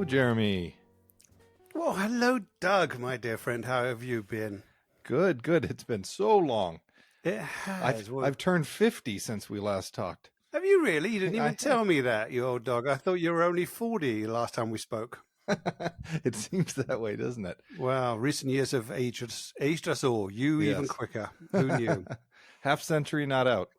Jeremy. Well, hello, Doug, my dear friend. How have you been? Good, good. It's been so long. It has. I've turned 50 since we last talked. Have you really? You didn't even tell me that, you old dog. I thought you were only 40 last time we spoke. It seems that way, doesn't it? Wow, recent years have aged us all. You even quicker. Who knew? Half century not out.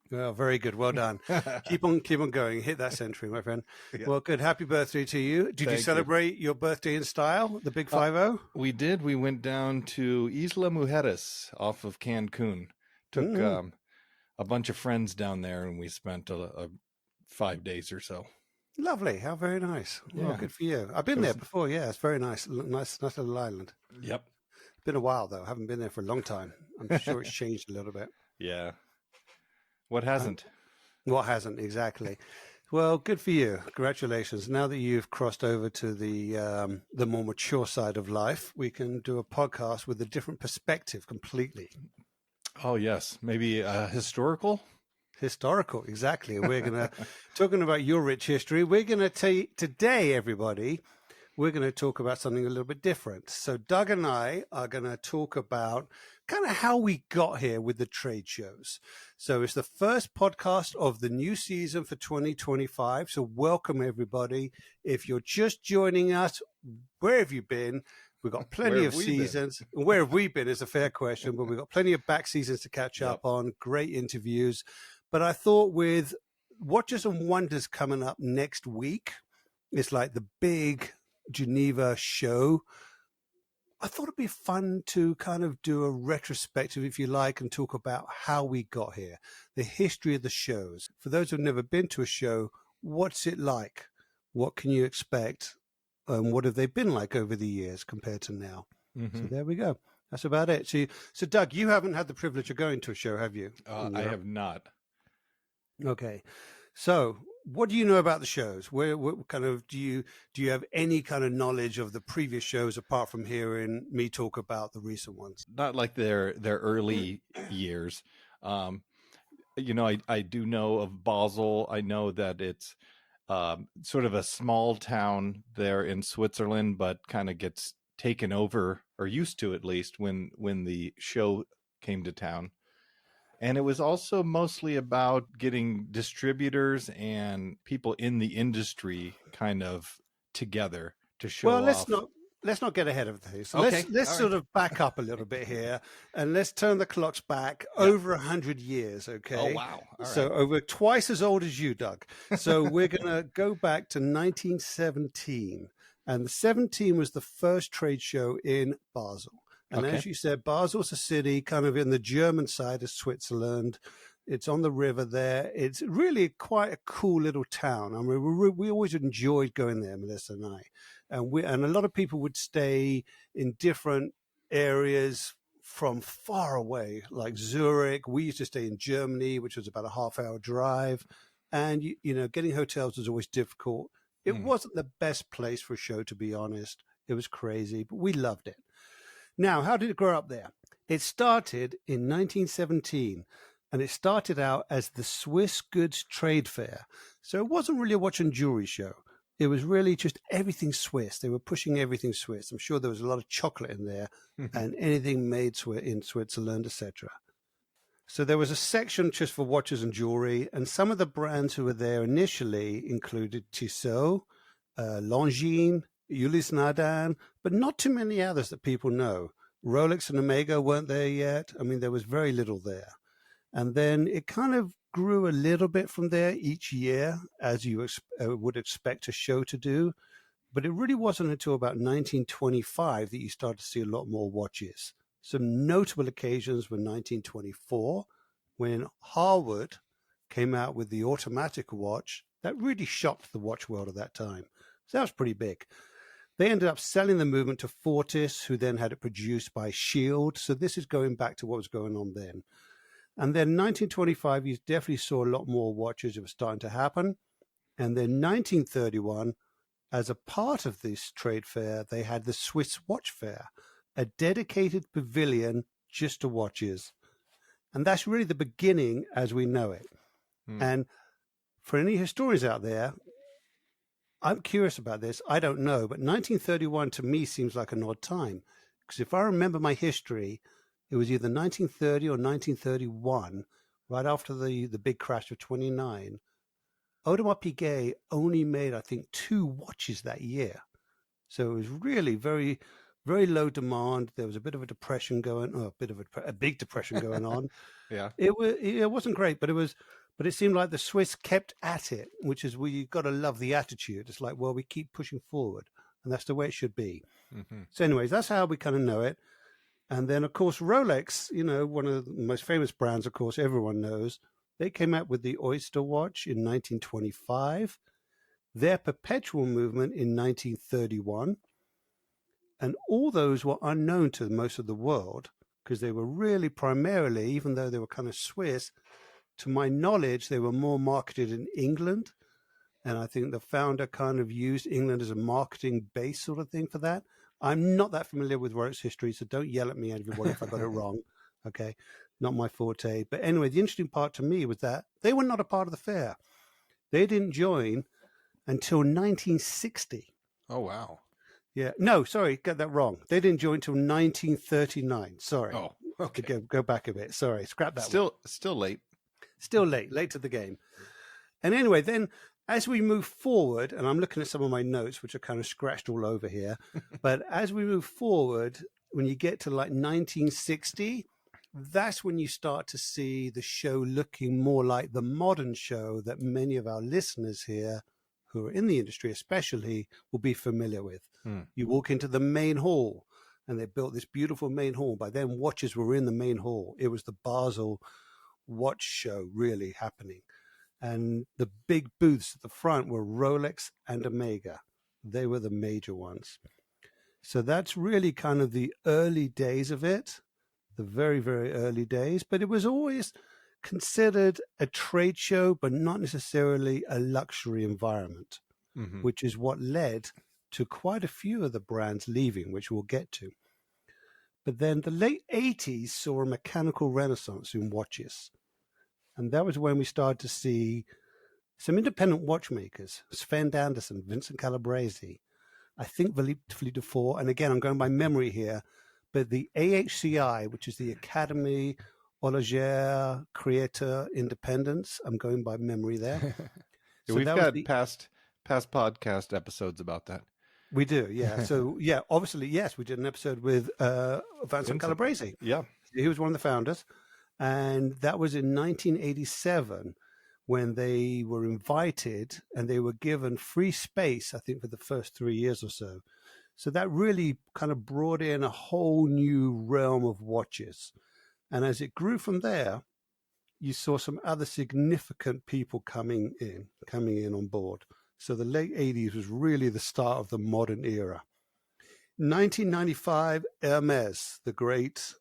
Well, very good. Well done. Keep on going. Hit that century, my friend. Yeah. Well, good. Happy birthday to you. Did you celebrate your birthday in style, the big 5-0? We did. We went down to Isla Mujeres off of Cancun. Took a bunch of friends down there, and we spent 5 days or so. Lovely. How very nice. Yeah. Well, good for you. I've been there before. Yeah, it's very nice. Nice little island. Yep. It's been a while, though. I haven't been there for a long time. I'm sure it's changed a little bit. Yeah. What hasn't? What hasn't, exactly. Well, good for you. Congratulations. Now that you've crossed over to the more mature side of life, we can do a podcast with a different perspective completely. Oh, yes. Maybe historical? Historical, exactly. We're going to, talking about your rich history, we're going to today, everybody, we're going to talk about something a little bit different. So Doug and I are going to talk about kind of how we got here with the trade shows. So it's the first podcast of the new season for 2025. So welcome, everybody. If you're just joining us, where have you been? We've got plenty of seasons. Where have we been is a fair question, but we've got plenty of back seasons to catch up on, great interviews. But I thought with Watches and Wonders coming up next week, it's like the big Geneva show. I thought it'd be fun to kind of do a retrospective, if you like, and talk about how we got here, the history of the shows. For those who've never been to a show, what's it like? What can you expect? What have they been like over the years compared to now? Mm-hmm. So there we go. That's about it. So Doug, you haven't had the privilege of going to a show, have you? I have not. Okay. So what do you know about the shows? What kind of do you have any kind of knowledge of the previous shows apart from hearing me talk about the recent ones? Not like their early years. I do know of Basel. I know that it's sort of a small town there in Switzerland, but kind of gets taken over, or used to at least, when the show came to town. And it was also mostly about getting distributors and people in the industry kind of together to show off. Well, let's not get ahead of things. So okay. Let's sort of back up a little bit here, and let's turn the clocks back over 100 years. Okay. Oh wow! All so right. Over twice as old as you, Doug. So we're gonna go back to 1917, and the 17 was the first trade show in Basel. And as you said, Basel's a city kind of in the German side of Switzerland. It's on the river there. It's really quite a cool little town. I mean, we always enjoyed going there, Melissa and I. And a lot of people would stay in different areas from far away, like Zurich. We used to stay in Germany, which was about a half-hour drive. And, getting hotels was always difficult. It wasn't the best place for a show, to be honest. It was crazy, but we loved it. Now, how did it grow up there? It started in 1917, and it started out as the Swiss Goods Trade Fair. So it wasn't really a watch and jewelry show. It was really just everything Swiss. They were pushing everything Swiss. I'm sure there was a lot of chocolate in there and anything made in Switzerland, etc. So there was a section just for watches and jewelry, and some of the brands who were there initially included Tissot, Longines, Ulysse Nardin, but not too many others that people know. Rolex and Omega weren't there yet. I mean, there was very little there. And then it kind of grew a little bit from there each year, as you would expect a show to do. But it really wasn't until about 1925 that you started to see a lot more watches. Some notable occasions were 1924, when Harwood came out with the automatic watch that really shocked the watch world at that time. So that was pretty big. They ended up selling the movement to Fortis, who then had it produced by Shield. So this is going back to what was going on then. And then 1925, you definitely saw a lot more watches. It was starting to happen. And then 1931, as a part of this trade fair, they had the Swiss Watch Fair, a dedicated pavilion just to watches. And that's really the beginning as we know it. And for any historians out there, I'm curious about this. I don't know, but 1931 to me seems like an odd time because if I remember my history, it was either 1930 or 1931, right after the big crash of 29. Audemars Piguet only made, I think, 2 watches that year. So it was really very, very low demand. There was a bit of a depression going, a big depression going on. Yeah. It wasn't great, but it seemed like the Swiss kept at it, which is where you've got to love the attitude. It's like, well, we keep pushing forward, and that's the way it should be. Mm-hmm. So anyways, that's how we kind of know it. And then, of course, Rolex, one of the most famous brands, of course, everyone knows. They came out with the Oyster watch in 1925, their Perpetual movement in 1931. And all those were unknown to most of the world because they were really primarily, even though they were kind of Swiss, to my knowledge, they were more marketed in England. And I think the founder kind of used England as a marketing base sort of thing for that. I'm not that familiar with Rolex history, so don't yell at me, everybody, if I got it wrong. Okay, not my forte. But anyway, the interesting part to me was that they were not a part of the fair. They didn't join until 1960. Oh, wow. Yeah. No, sorry, get that wrong. They didn't join until 1939. Sorry. Oh, okay. Go back a bit. Sorry, scrap that Still late. Still late to the game. And anyway, then as we move forward, and I'm looking at some of my notes, which are kind of scratched all over here, but as we move forward, when you get to like 1960, that's when you start to see the show looking more like the modern show that many of our listeners here who are in the industry especially will be familiar with. You walk into the main hall, and they built this beautiful main hall. By then, watches were in the main hall. It was the Basel watch show really happening. And the big booths at the front were Rolex and Omega. They were the major ones. So that's really kind of the early days of it, the very, very early days. But it was always considered a trade show, but not necessarily a luxury environment, which is what led to quite a few of the brands leaving, which we'll get to. But then the late 80s saw a mechanical renaissance in watches. And that was when we started to see some independent watchmakers, Sven Anderson, Vincent Calabrese, I think Philippe Dufour, and again, I'm going by memory here, but the AHCI, which is the Académie Horlogère Créateur Indépendance, I'm going by memory there. So we've got past podcast episodes about that. We do, yeah. So, yeah, obviously, yes, we did an episode with Vincent Calabrese. Yeah. He was one of the founders. And that was in 1987 when they were invited and they were given free space, I think, for the first 3 years or so. So that really kind of brought in a whole new realm of watches. And as it grew from there, you saw some other significant people coming in on board. So the late 80s was really the start of the modern era. 1995, Hermès, the great,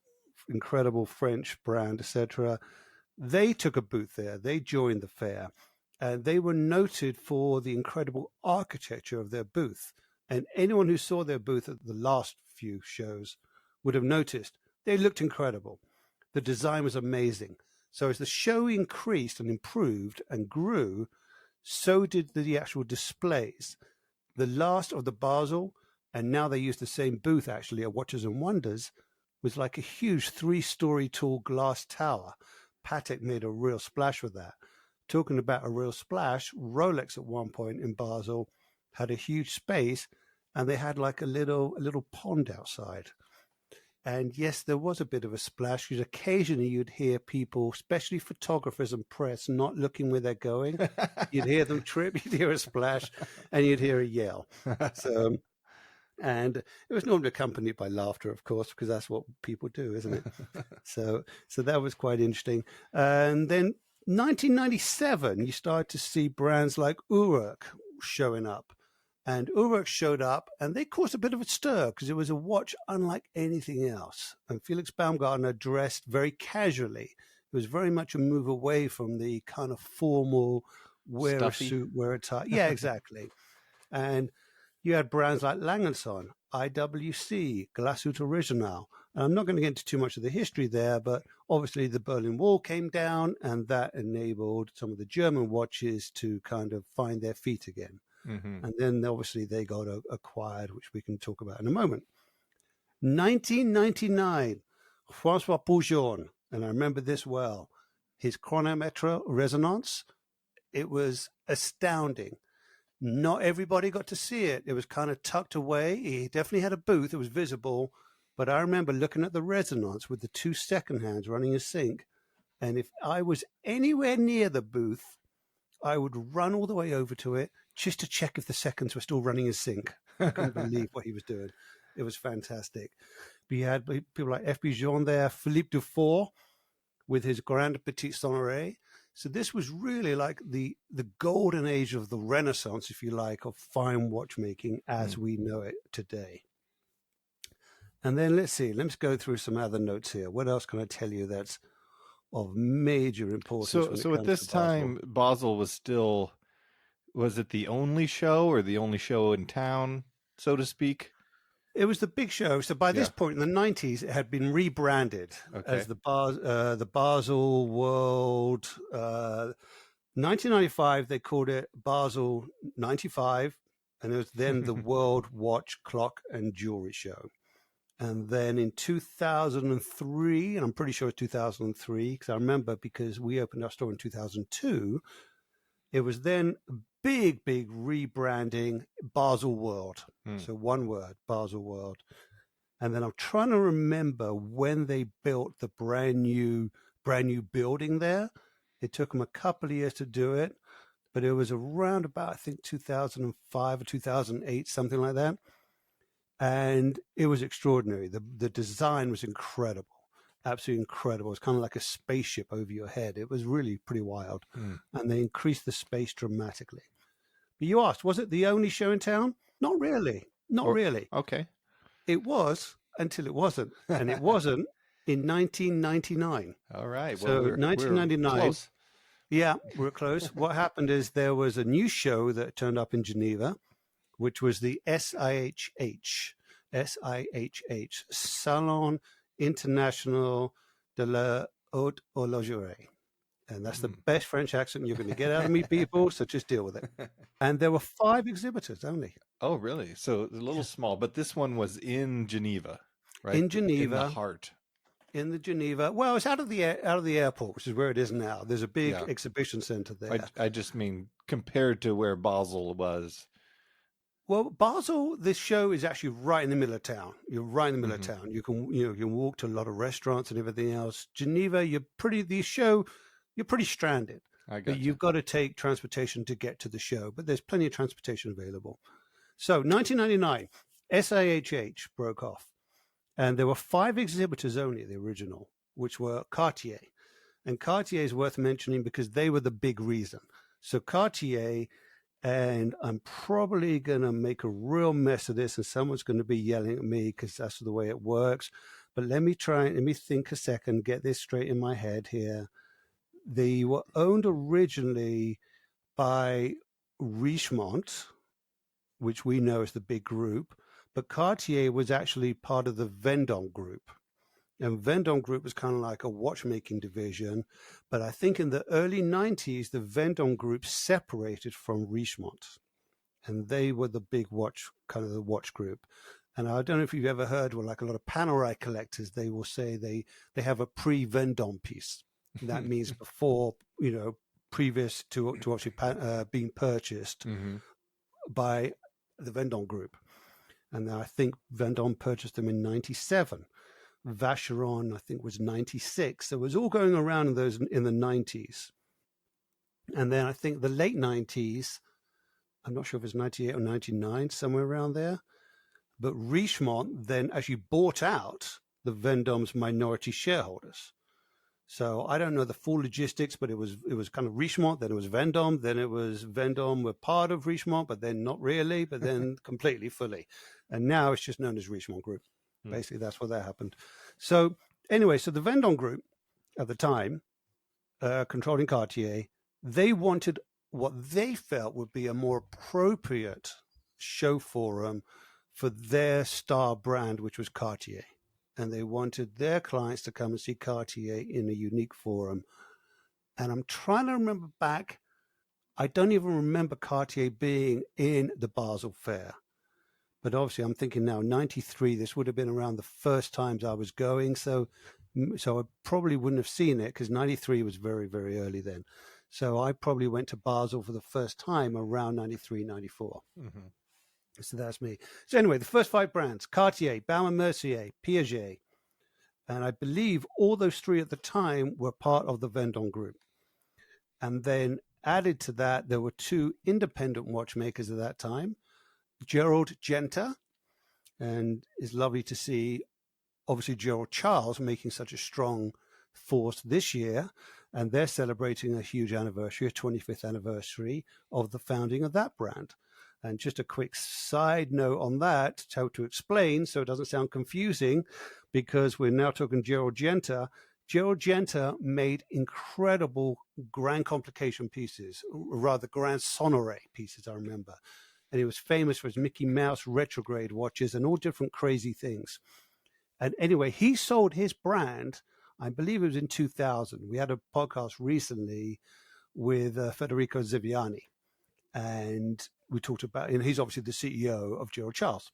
incredible French brand, etc., they took a booth there. They joined the fair, and they were noted for the incredible architecture of their booth. And anyone who saw their booth at the last few shows would have noticed they looked incredible. The design was amazing. So as the show increased and improved and grew, so did the actual displays. The last of the Basel, and now they use the same booth actually at Watches and Wonders, was like a huge 3-story tall glass tower. Patek made a real splash with that. Talking about a real splash, Rolex at one point in Basel had a huge space, and they had like a little pond outside. And yes, there was a bit of a splash, because occasionally you'd hear people, especially photographers and press, not looking where they're going. You'd hear them trip, you'd hear a splash, and you'd hear a yell. So, and it was normally accompanied by laughter, of course, because that's what people do, isn't it? So that was quite interesting. And then 1997, you started to see brands like Uruk showing up. And Uruk showed up, and they caused a bit of a stir because it was a watch unlike anything else. And Felix Baumgartner dressed very casually. It was very much a move away from the kind of formal, wear Stuffy. a suit, wear a tie. Yeah, exactly. And you had brands like Langenson, IWC, Glashütte Original. And I'm not going to get into too much of the history there, but obviously the Berlin Wall came down, and that enabled some of the German watches to kind of find their feet again. Mm-hmm. And then obviously they got acquired, which we can talk about in a moment. 1999, Francois Poujon, and I remember this well, his chronometer resonance, it was astounding. Not everybody got to see it. It was kind of tucked away. He definitely had a booth. It was visible. But I remember looking at the resonance with the 2 second hands running a sync. And if I was anywhere near the booth, I would run all the way over to it just to check if the seconds were still running in sync. I couldn't believe what he was doing. It was fantastic. We had people like F.B. Jean there, Philippe Dufour with his Grand Petit Sonore. So this was really like the golden age of the Renaissance, if you like, of fine watchmaking as we know it today. And then let's go through some other notes here. What else can I tell you that's of major importance? So at this time, Basel was still, was it the only show or the only show in town, so to speak? It was the big show. So by this point in the 90s, it had been rebranded as the Basel World. 1995, they called it Basel 95, and it was then the World Watch, Clock, and Jewelry Show. And then in 2003, and I'm pretty sure it's 2003, because I remember because we opened our store in 2002, it was then big rebranding, Basel World. So one word, Basel World. And then I'm trying to remember when they built the brand new building there. It took them a couple of years to do it, but it was around about, I think, 2005 or 2008, something like that. And it was extraordinary. The design was incredible. Absolutely incredible. It's kind of like a spaceship over your head. It was really pretty wild. And they increased the space dramatically. But you asked, was it the only show in town? Not really. Not really. Okay. It was until it wasn't. And it wasn't in 1999. All right. So 1999. We're close. Yeah, we're close. What happened is there was a new show that turned up in Geneva, which was the SIHH, Salon International de la Haute Horlogerie. And that's the best French accent you're going to get out of me, people, so just deal with it. And there were 5 exhibitors only. Oh, really? So a little small, but this one was in Geneva, right? In Geneva. In the heart. In the Geneva. Well, it's out of the airport, which is where it is now. There's a big exhibition center there. I just mean compared to where Basel was. Well, Basel, this show is actually right in the middle of town. You're right in the middle of town. You can walk to a lot of restaurants and everything else. Geneva, you're pretty stranded. But you've got to take transportation to get to the show, but there's plenty of transportation available. So 1999, SIHH broke off, and there were 5 exhibitors only, the original, which were Cartier. And Cartier is worth mentioning because they were the big reason. So Cartier, and I'm probably going to make a real mess of this, and someone's going to be yelling at me because that's the way it works. But let me think a second, get this straight in my head here. They were owned originally by Richemont, which we know as the big group, but Cartier was actually part of the Vendôme group. And Vendôme group was kind of like a watchmaking division. But I think in the early 90s, the Vendôme group separated from Richemont. And they were the big watch, kind of the watch group. And I don't know if you've ever heard, well, like a lot of Panerai collectors, they will say they have a pre-Vendôme piece. That means before, previous to actually being purchased by the Vendôme group. And I think Vendôme purchased them in 97. Vacheron, I think, was 96. So it was all going around in the 90s. And then I think the late 90s, I'm not sure if it was 98 or 99, somewhere around there. But Richemont then actually bought out the Vendôme's minority shareholders. So I don't know the full logistics, but it was kind of Richemont, then it was Vendôme, then it was Vendôme were part of Richemont, but then not really, but then completely fully. And now it's just known as Richemont Group. Basically, that's what that happened. So anyway, so the Vendôme Group at the time, controlling Cartier, they wanted what they felt would be a more appropriate show forum for their star brand, which was Cartier. And they wanted their clients to come and see Cartier in a unique forum. And I'm trying to remember back, I don't even remember Cartier being in the Basel Fair. But obviously, I'm thinking now, 93, this would have been around the first times I was going. So I probably wouldn't have seen it because 93 was very, very early then. So I probably went to Basel for the first time around 93, 94. Mm-hmm. So that's me. So anyway, the first 5 brands, Cartier, Baume & Mercier, Piaget. And I believe all those 3 at the time were part of the Vendôme group. And then added to that, there were 2 independent watchmakers at that time. Gerald Genta, and it's lovely to see, obviously, Gerald Charles making such a strong force this year, and they're celebrating a huge anniversary, a 25th anniversary of the founding of that brand. And just a quick side note on that, to explain, so it doesn't sound confusing, because we're now talking Gerald Genta. Gerald Genta made incredible grand complication pieces, or rather grand sonore pieces, I remember. And he was famous for his Mickey Mouse retrograde watches and all different crazy things. And anyway, he sold his brand, I believe it was in 2000. We had a podcast recently with Federico Ziviani. And we talked about, and he's obviously the CEO of Gerald Charles.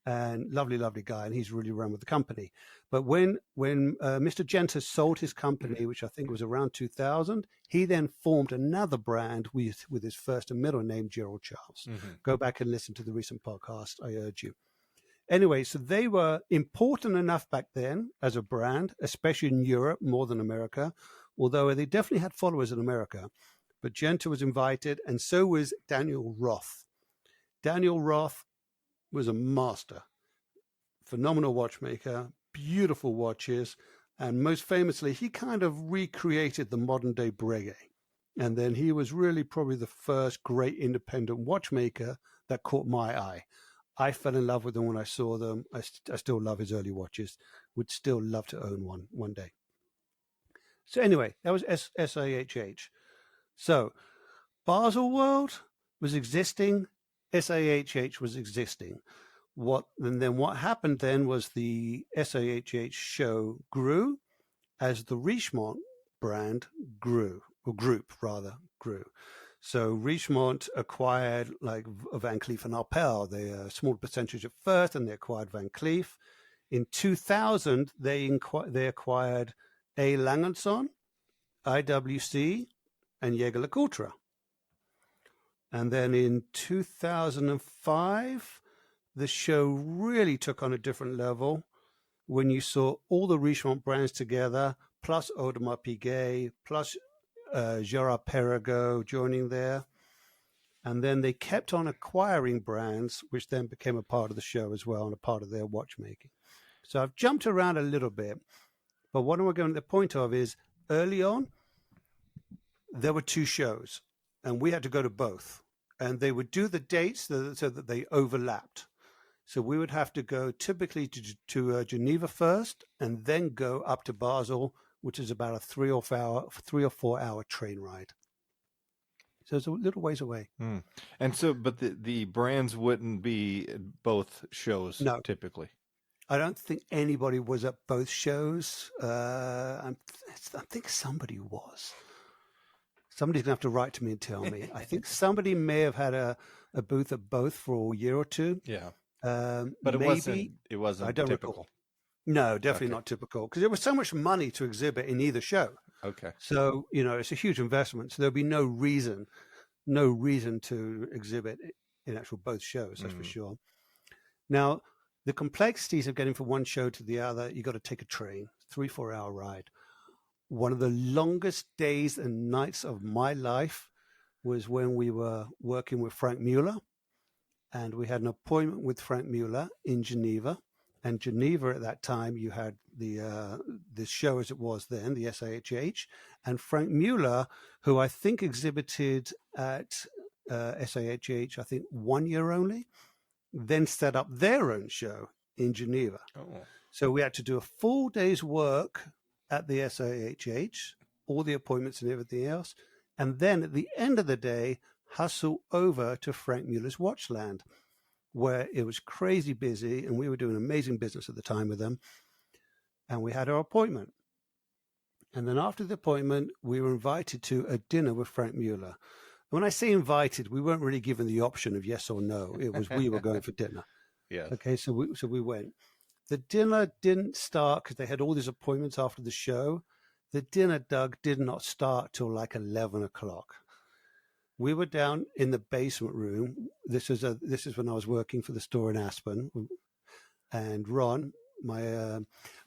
And lovely, lovely guy, and he's really run with the company. But when Mr. Genta sold his company, which I think was around 2000, he then formed another brand with his first and middle name, Gerald Charles. Mm-hmm. Go back and listen to the recent podcast, I urge you. Anyway, so they were important enough back then as a brand, especially in Europe, more than America, although they definitely had followers in America. But Genta was invited, and so was Daniel Roth. Daniel Roth was a master, phenomenal watchmaker, beautiful watches, and most famously, he kind of recreated the modern day Breguet. And then he was really probably the first great independent watchmaker that caught my eye. I fell in love with them when I saw them. I still love his early watches. Would still love to own one day. So anyway, that was SIHH. So Basel World was existing. SIHH was existing. What happened then was the SIHH show grew as the Richemont brand grew, or group rather grew. So Richemont acquired like Van Cleef and Arpels. They a small percentage at first, and they acquired Van Cleef. In 2000, they acquired A. Lange & Son, IWC, and Jaeger-LeCoultre. And then in 2005, the show really took on a different level when you saw all the Richemont brands together, plus Audemars Piguet, plus Girard-Perregaux joining there. And then they kept on acquiring brands, which then became a part of the show as well and a part of their watchmaking. So I've jumped around a little bit, but what I'm going to the point of is early on, there were 2 shows, and we had to go to both. And they would do the dates so that they overlapped. So we would have to go typically to Geneva first, and then go up to Basel, which is about a 3 or 4 hour train ride. So it's a little ways away. Mm. And so, but the brands wouldn't be at both shows typically. I don't think anybody was at both shows. I think somebody was. Somebody's going to have to write to me and tell me. I think somebody may have had a booth at both for a year or 2. Yeah. But it wasn't I don't typical. Recall. No, definitely not typical, because there was so much money to exhibit in either show. Okay. So, it's a huge investment. So there'll be no reason to exhibit in actual both shows, that's for sure. Now, the complexities of getting from one show to the other, you got to take a train, 3-4 hour ride. One of the longest days and nights of my life was when we were working with Frank Mueller, and we had an appointment with Frank Mueller in Geneva. And Geneva at that time, you had the show as it was then, the SIHH, and Frank Mueller, who I think exhibited at SIHH, I think 1 year only, then set up their own show in Geneva. Oh. So we had to do a full day's work at the SIHH, all the appointments and everything else. And then at the end of the day, hustle over to Frank Mueller's Watchland, where it was crazy busy, and we were doing amazing business at the time with them. And we had our appointment. And then after the appointment, we were invited to a dinner with Frank Mueller. When I say invited, we weren't really given the option of yes or no. It was we were going for dinner. Yes. Okay, so we went. The dinner didn't start because they had all these appointments after the show. The dinner, Doug, did not start till like 11 o'clock. We were down in the basement room. This is when I was working for the store in Aspen, and Ron, my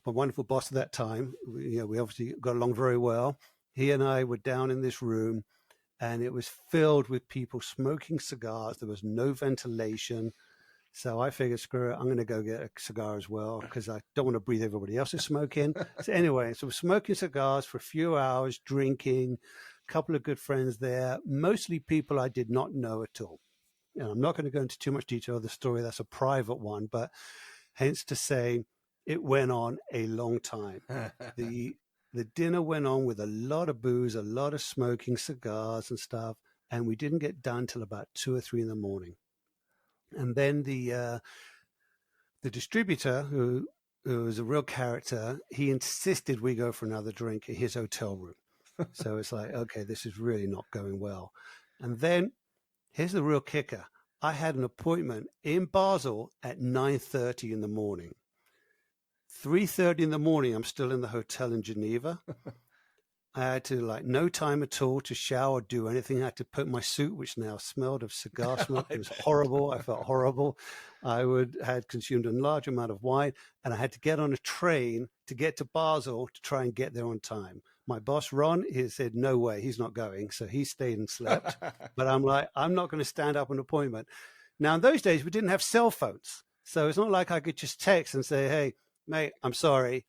wonderful boss at that time, we obviously got along very well. He and I were down in this room, and it was filled with people smoking cigars. There was no ventilation. So I figured, screw it, I'm going to go get a cigar as well because I don't want to breathe everybody else's smoke in. So anyway, so we're smoking cigars for a few hours, drinking, a couple of good friends there, mostly people I did not know at all. I'm not going to go into too much detail of the story. That's a private one, but hence to say it went on a long time. The dinner went on with a lot of booze, a lot of smoking, cigars and stuff, and we didn't get done till about 2 or 3 in the morning. And then the distributor, who was a real character, he insisted we go for another drink in his hotel room. So it's like, okay, this is really not going well. And then here's the real kicker. I had an appointment in Basel at 9:30 in the morning. 3:30 in the morning, I'm still in the hotel in Geneva. I had to no time at all to shower, do anything. I had to put my suit, which now smelled of cigar smoke. It was horrible. I felt horrible. Had consumed a large amount of wine, and I had to get on a train to get to Basel to try and get there on time. My boss, Ron, he said, no way, he's not going. So he stayed and slept. But I'm like, I'm not going to stand up an appointment. Now, in those days, we didn't have cell phones. So it's not like I could just text and say, hey, mate, I'm sorry.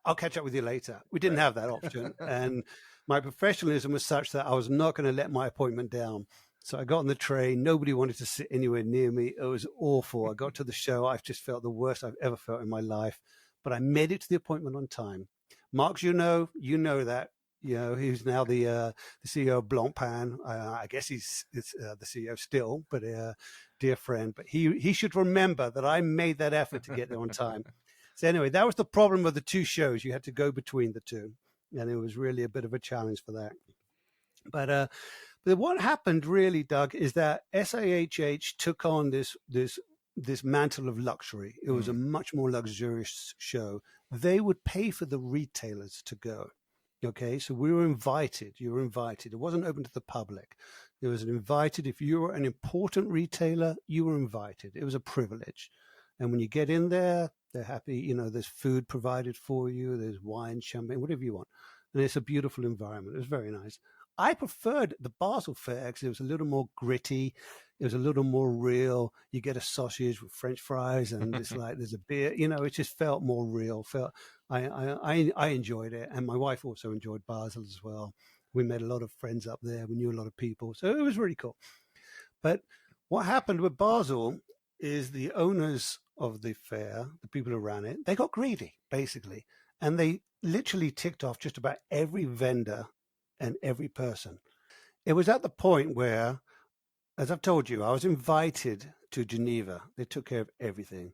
I'll catch up with you later. We didn't have that option. And my professionalism was such that I was not going to let my appointment down. So I got on the train. Nobody wanted to sit anywhere near me. It was awful. I got to the show. I've just felt the worst I've ever felt in my life. But I made it to the appointment on time. Mark, you know that. He's now the CEO of Blancpain. I guess he's the CEO still, but a dear friend. But he should remember that I made that effort to get there on time. So anyway, that was the problem of the two shows. You had to go between the two, and it was really a bit of a challenge for that. But what happened really, Doug, is that SIHH took on this mantle of luxury. It was a much more luxurious show. They would pay for the retailers to go. Okay, so we were invited. You were invited. It wasn't open to the public. It was invited. If you were an important retailer, you were invited. It was a privilege. And when you get in there, they're happy. There's food provided for you. There's wine, champagne, whatever you want. And it's a beautiful environment. It was very nice. I preferred the Basel fair because it was a little more gritty. It was a little more real. You get a sausage with French fries, and it's like there's a beer. It just felt more real. I enjoyed it, and my wife also enjoyed Basel as well. We met a lot of friends up there. We knew a lot of people, so it was really cool. But what happened with Basel is the owners of the fair, the people who ran it, they got greedy basically, and they literally ticked off just about every vendor and every person. It was at the point where, as I've told you, I was invited to Geneva. They took care of everything.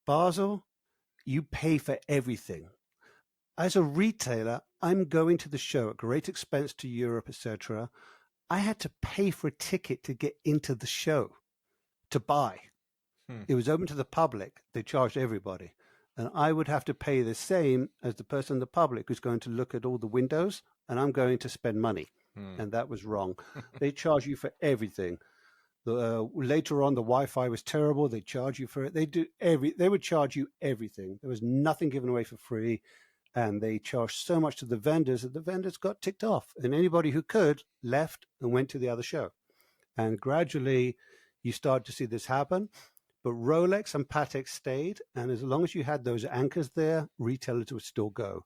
Basel, you pay for everything. As a retailer, I'm going to the show at great expense to Europe, etc. I had to pay for a ticket to get into the show, to buy. It was open to the public. They charged everybody. And I would have to pay the same as the person in the public who's going to look at all the windows, and I'm going to spend money. And that was wrong. They charge you for everything. Later on, the Wi-Fi was terrible. They charge you for it. They would charge you everything. There was nothing given away for free. And they charged so much to the vendors that the vendors got ticked off. And anybody who could left and went to the other show. And gradually, you start to see this happen. But Rolex and Patek stayed, and as long as you had those anchors there, retailers would still go.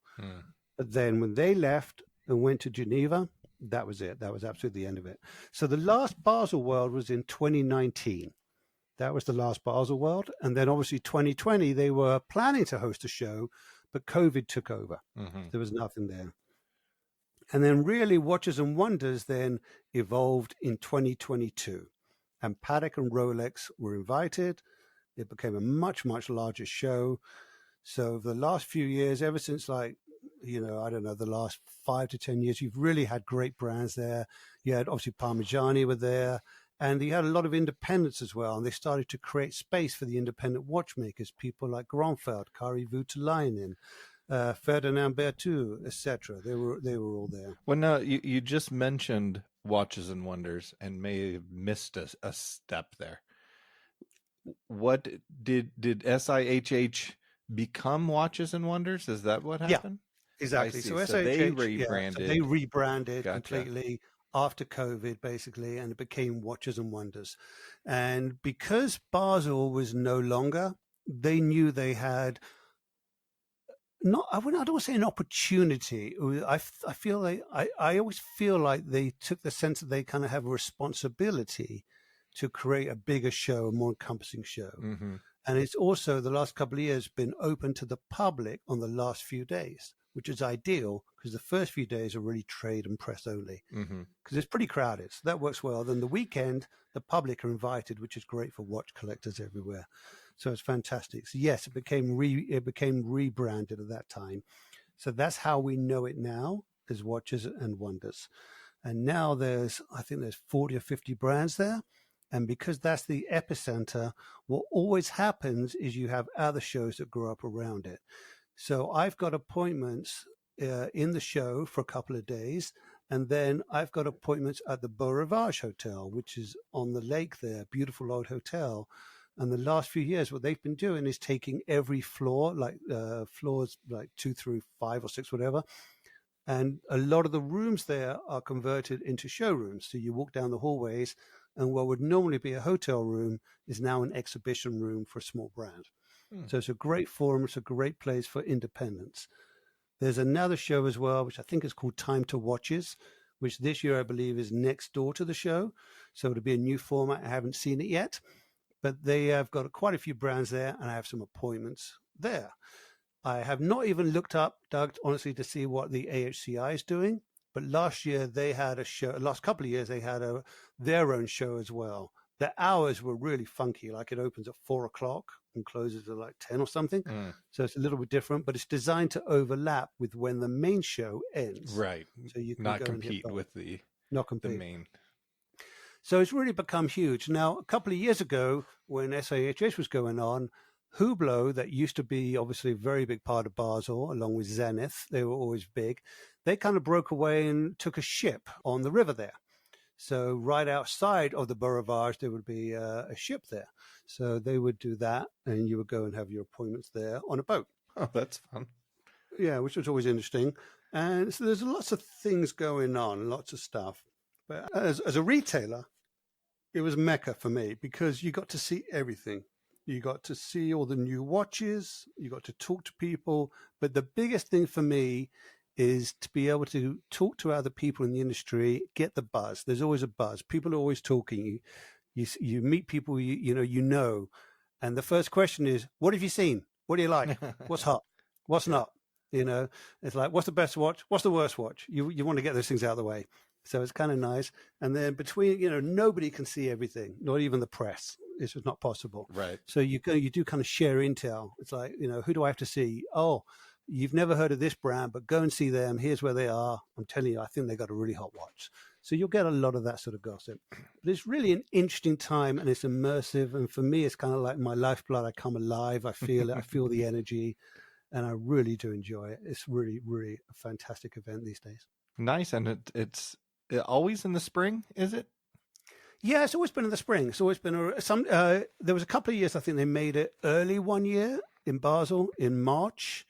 But then when they left and went to Geneva, that was it. That was absolutely the end of it. So the last Basel World was in 2019. That was the last Basel World. And then obviously 2020, they were planning to host a show, but COVID took over. There was nothing there. And then really Watches and Wonders then evolved in 2022. And Patek and Rolex were invited. It became a much, much larger show. So the last few years, ever since I don't know, the last 5 to 10 years, you've really had great brands there. You had obviously Parmigiani were there, and you had a lot of independents as well. And they started to create space for the independent watchmakers, people like Gronfeld, Kari Voutilainen, Ferdinand Berthoud, etc. They were all there. Well, no, you just mentioned Watches and Wonders and may have missed a step there. What did SIHH become Watches and Wonders? Is that what happened? Yeah, exactly. So SIHH, they rebranded. Yeah, so they rebranded Gotcha. completely after COVID, basically, and it became Watches and Wonders. And because Basel was no longer, they knew they had I don't want to say an opportunity. I feel I always feel like they took the sense that they kind of have a responsibility to create a bigger show, a more encompassing show. Mm-hmm. And it's also the last couple of years been open to the public on the last few days, which is ideal because the first few days are really trade and press only because it's pretty crowded. So that works well. Then the weekend, the public are invited, which is great for watch collectors everywhere. So it's fantastic. So yes, it became rebranded at that time. So that's how we know it now as Watches and Wonders. And now I think there's 40 or 50 brands there. And because that's the epicenter, what always happens is you have other shows that grow up around it. So I've got appointments in the show for a couple of days. And then I've got appointments at the Beau Rivage Hotel, which is on the lake there, beautiful old hotel. And the last few years, what they've been doing is taking every floor, like floors like 2 through 5 or 6, whatever. And a lot of the rooms there are converted into showrooms. So you walk down the hallways, and what would normally be a hotel room is now an exhibition room for a small brand. So it's a great forum. It's a great place for independence. There's another show as well, which I think is called Time to Watches, which this year I believe is next door to the show. So it'll be a new format. I haven't seen it yet. But they have got quite a few brands there, and I have some appointments there. I have not even looked up, Doug, honestly, to see what the AHCI is doing. But last year they had a show. Last couple of years they had their own show as well. The hours were really funky. Like it opens at 4:00 and closes at like 10 or something. So it's a little bit different, but it's designed to overlap with when the main show ends. Right. So you can not go compete with the main. So it's really become huge. Now, a couple of years ago, when SIHH was going on, Hublot, that used to be obviously a very big part of Basel, along with Zenith, they were always big. They kind of broke away and took a ship on the river there. So right outside of the Beau Rivage, there would be a ship there. So they would do that, and you would go and have your appointments there on a boat. Oh, that's fun. Yeah, which was always interesting. And so there's lots of things going on, lots of stuff. But as a retailer, it was Mecca for me because you got to see everything. You got to see all the new watches. You got to talk to people. But the biggest thing for me is to be able to talk to other people in the industry, get the buzz. There's always a buzz. People are always talking. You meet people you know. And the first question is, what have you seen? What do you like? What's hot? What's not? It's like, what's the best watch? What's the worst watch? You want to get those things out of the way. So it's kind of nice. And then between, nobody can see everything, not even the press. It's just not possible. Right. So you do kind of share intel. It's like, who do I have to see? Oh, you've never heard of this brand, but go and see them. Here's where they are. I'm telling you, I think they got a really hot watch. So you'll get a lot of that sort of gossip. But it's really an interesting time, and it's immersive. And for me, it's kind of like my lifeblood. I come alive. I feel it. I feel the energy, and I really do enjoy it. It's really, really a fantastic event these days. Nice. And it's always in the spring, is it? Yeah, it's always been in the spring. It's always been there was a couple of years, I think they made it early one year in Basel in March.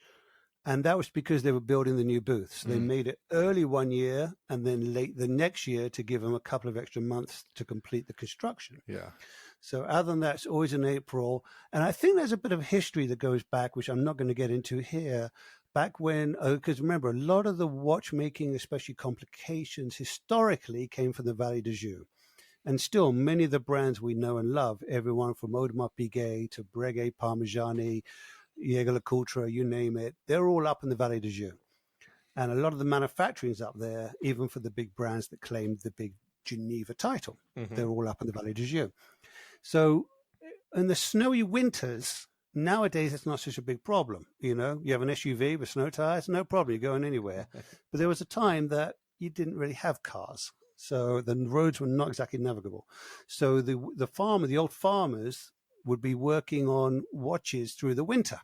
And that was because they were building the new booths. They made it early one year and then late the next year to give them a couple of extra months to complete the construction. Yeah. So other than that, it's always in April. And I think there's a bit of history that goes back, which I'm not going to get into here. Back when, because remember, a lot of the watchmaking, especially complications, historically came from the Vallée de Joux. And still, many of the brands we know and love, everyone from Audemars Piguet to Breguet, Parmigiani, Jaeger-LeCoultre, you name it, they're all up in the Vallée de Joux. And a lot of the manufacturing is up there, even for the big brands that claimed the big Geneva title. They're all up in the Vallée de Joux. So in the snowy winters, Nowadays, it's not such a big problem. You have an SUV with snow tires, no problem. You're going anywhere. But there was a time that you didn't really have cars. So the roads were not exactly navigable. So the old farmers would be working on watches through the winter.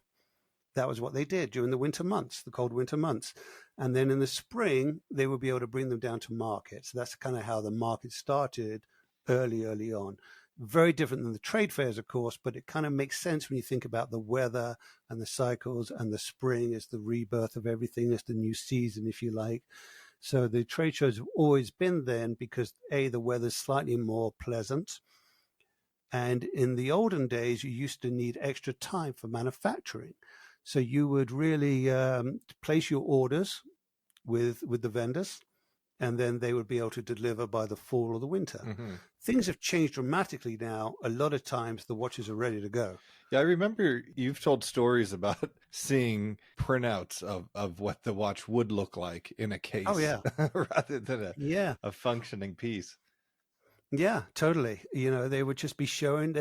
That was what they did during the winter months, the cold winter months. And then in the spring, they would be able to bring them down to market. So that's kind of how the market started early on. Very different than the trade fairs, of course, but it kind of makes sense when you think about the weather and the cycles, and the spring is the rebirth of everything. It's the new season, if you like. So the trade shows have always been then because, A, the weather's slightly more pleasant. And in the olden days, you used to need extra time for manufacturing. So you would really place your orders with the vendors, and then they would be able to deliver by the fall or the winter. Mm-hmm. Things have changed dramatically now. A lot of times the watches are ready to go. Yeah, I remember you've told stories about seeing printouts of what the watch would look like in a case. Oh, yeah. Rather than a functioning piece. Yeah, totally. They would just be showing,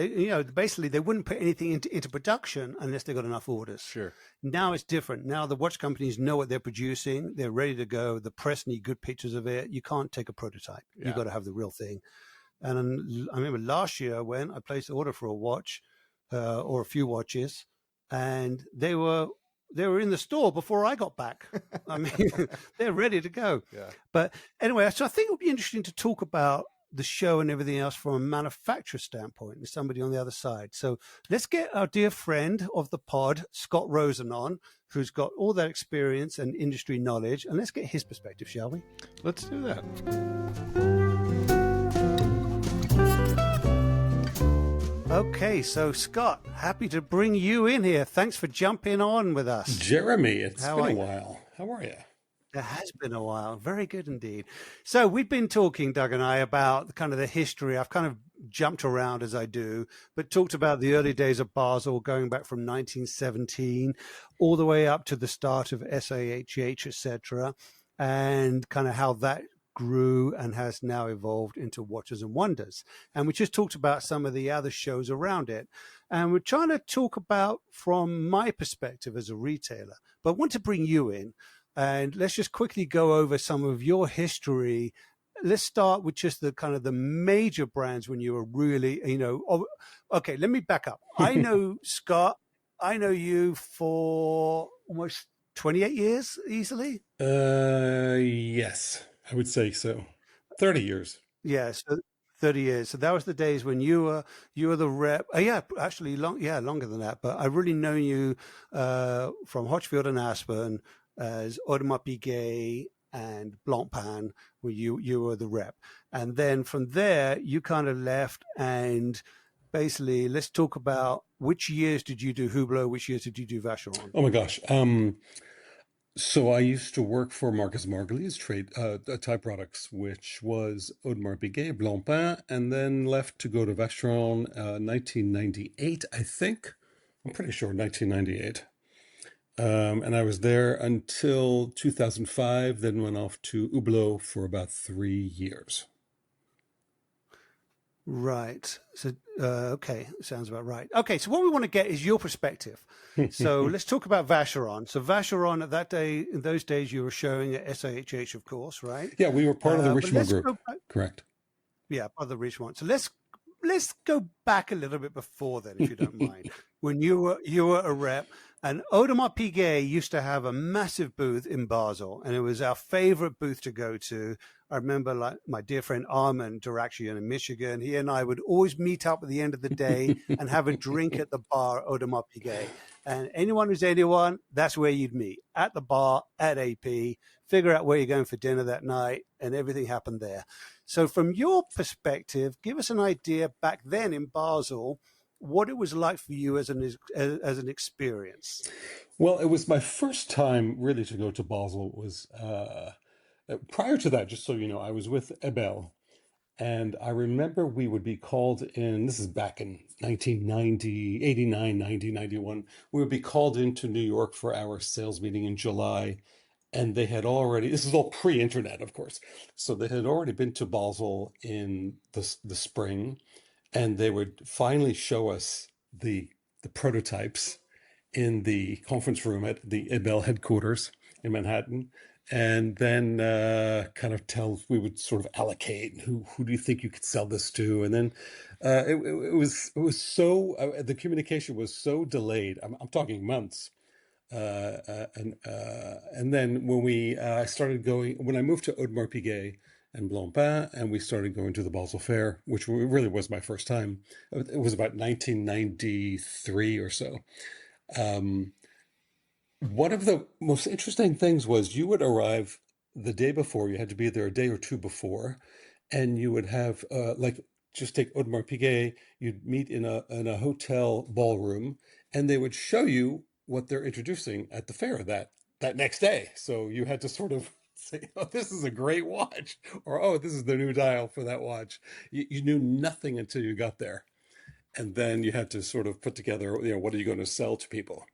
basically they wouldn't put anything into production unless they got enough orders. Sure. Now it's different. Now the watch companies know what they're producing. They're ready to go. The press need good pictures of it. You can't take a prototype. Yeah. You've got to have the real thing. And I remember last year when I placed an order for a watch or a few watches, and they were in the store before I got back. I mean, they're ready to go. Yeah. But anyway, so I think it would be interesting to talk about the show and everything else from a manufacturer standpoint and somebody on the other side. So let's get our dear friend of the pod, Scott Rosen, on, who's got all that experience and industry knowledge, and let's get his perspective, shall we? Let's do that. Okay, so Scott, happy to bring you in here. Thanks for jumping on with us. Jeremy, it's been a while. How are you? It has been a while. Very good indeed. So we've been talking, Doug and I, about kind of the history. I've kind of jumped around as I do, but talked about the early days of Basel, going back from 1917 all the way up to the start of SIHH, etc., and kind of how that grew and has now evolved into Watches and Wonders. And we just talked about some of the other shows around it. And we're trying to talk about from my perspective as a retailer, but I want to bring you in. And let's just quickly go over some of your history. Let's start with just the kind of the major brands when you were really, okay, let me back up. I know, Scott, I know you for almost 28 years easily. Yes, I would say so. 30 years. Yeah, so 30 years. So that was the days when you were the rep. Yeah, actually longer than that. But I really know you from Hochfield and Aspen as Audemars Piguet and Blancpain, where you were the rep. And then from there, you kind of left, and basically, let's talk about which years did you do Hublot, which years did you do Vacheron? Oh my gosh. So I used to work for Marcus Margulies type products, which was Audemars Piguet, Blancpain, and then left to go to Vacheron 1998, I think. I'm pretty sure 1998. And I was there until 2005, then went off to Hublot for about 3 years. Right. So, okay. Sounds about right. Okay. So what we want to get is your perspective. So let's talk about Vacheron. So Vacheron in those days, you were showing at SIHH, of course, right? Yeah, we were part of the Richemont group. Correct. Yeah, part of the Richemont. So let's go back a little bit before then, if you don't mind. When you were a rep, and Audemars Piguet used to have a massive booth in Basel, and it was our favorite booth to go to. I remember, like, my dear friend Armand Durakian in Michigan, he and I would always meet up at the end of the day and have a drink at the bar at Audemars Piguet. And anyone who's anyone, that's where you'd meet, at the bar, at AP, figure out where you're going for dinner that night, and everything happened there. So from your perspective, give us an idea back then in Basel, what it was like for you as an experience. Well, it was my first time really to go to Basel. It was prior to that, just so you know, I was with Ebel, and I remember we would be called in, this is back in 1990, 89, 90, 91, we would be called into New York for our sales meeting in July, and they had already, this is all pre-internet, of course, so they had already been to Basel in the spring, and they would finally show us the the prototypes in the conference room at the Ebel headquarters in Manhattan. And then we would sort of allocate who do you think you could sell this to, and then it was so the communication was so delayed. I'm talking months, and then when I moved to Audemars Piguet and Blancpain, and we started going to the Basel Fair, which really was my first time. It was about 1993 or so. One of the most interesting things was you would arrive the day before. You had to be there a day or two before, and you would have just take Audemars Piguet. You'd meet in a hotel ballroom, and they would show you what they're introducing at the fair that next day. So you had to sort of say, "Oh, this is a great watch," or "Oh, this is the new dial for that watch." You knew nothing until you got there, and then you had to sort of put together, what are you going to sell to people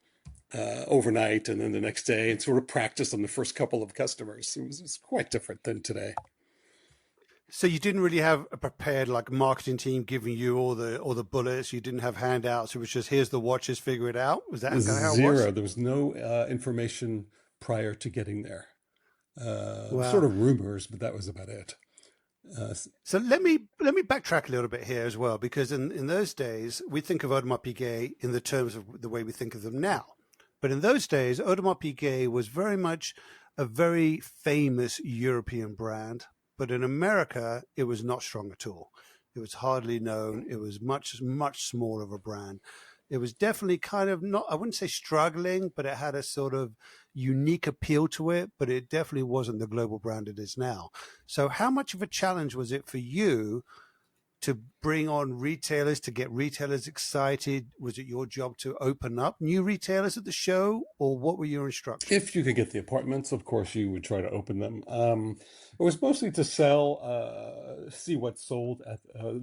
overnight, and then the next day, and sort of practice on the first couple of customers. It was quite different than today. So you didn't really have a prepared marketing team giving you all the bullets. You didn't have handouts. It was just, here's the watches, figure it out. Was that how it was? Zero. There was no information prior to getting there. Wow. Sort of rumors, but that was about it. So let me backtrack a little bit here as well, because in those days we think of Audemars Piguet in the terms of the way we think of them now. But in those days, Audemars Piguet was very much a very famous European brand. But in America, it was not strong at all. It was hardly known. It was much, much smaller of a brand. It was definitely kind of I wouldn't say struggling, but it had a sort of unique appeal to it, but it definitely wasn't the global brand it is now. So how much of a challenge was it for you to bring on retailers, to get retailers excited? Was it your job to open up new retailers at the show, or what were your instructions? If you could get the appointments, of course, you would try to open them. It was mostly to sell, see what sold.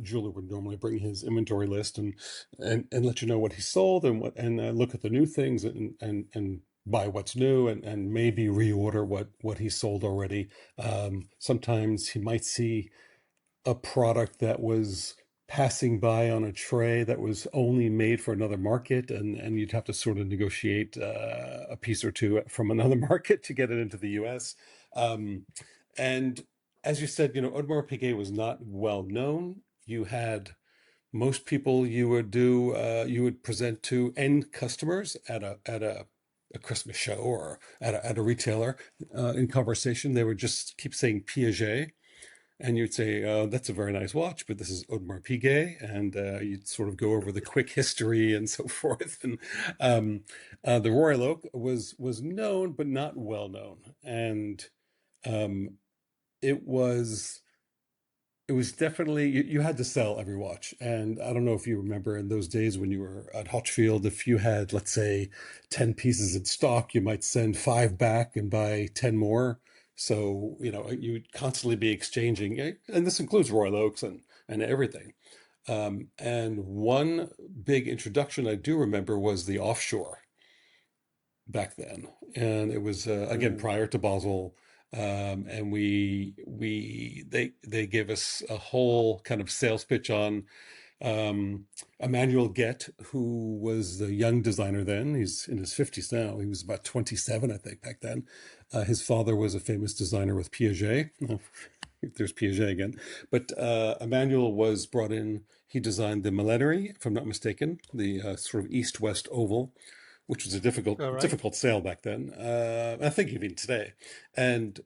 Jeweler would normally bring his inventory list and let you know what he sold, and look at the new things and buy what's new, and maybe reorder what he sold already. Sometimes he might see a product that was passing by on a tray that was only made for another market, and you'd have to sort of negotiate a piece or two from another market to get it into the US. And as you said, Audemars Piguet was not well known. You had most people you would present to end customers at a Christmas show or at a retailer. In conversation, they would just keep saying Piaget. And you'd say, that's a very nice watch, but this is Audemars Piguet. And you'd sort of go over the quick history and so forth. And the Royal Oak was known, but not well known. And it was definitely, you had to sell every watch. And I don't know if you remember in those days when you were at Hochfield, if you had, let's say, 10 pieces in stock, you might send 5 back and buy 10 more. So, you'd constantly be exchanging, and this includes Royal Oaks and everything. And one big introduction I do remember was the offshore back then. And it was, again, prior to Basel. And they gave us a whole kind of sales pitch on Emmanuel Guet, who was the young designer then. He's in his 50s now. He was about 27, I think, back then. His father was a famous designer with Piaget. There's Piaget again. But Emmanuel was brought in. He designed the millenary, if I'm not mistaken, the sort of east-west oval, which was a difficult sale back then. I think even today. And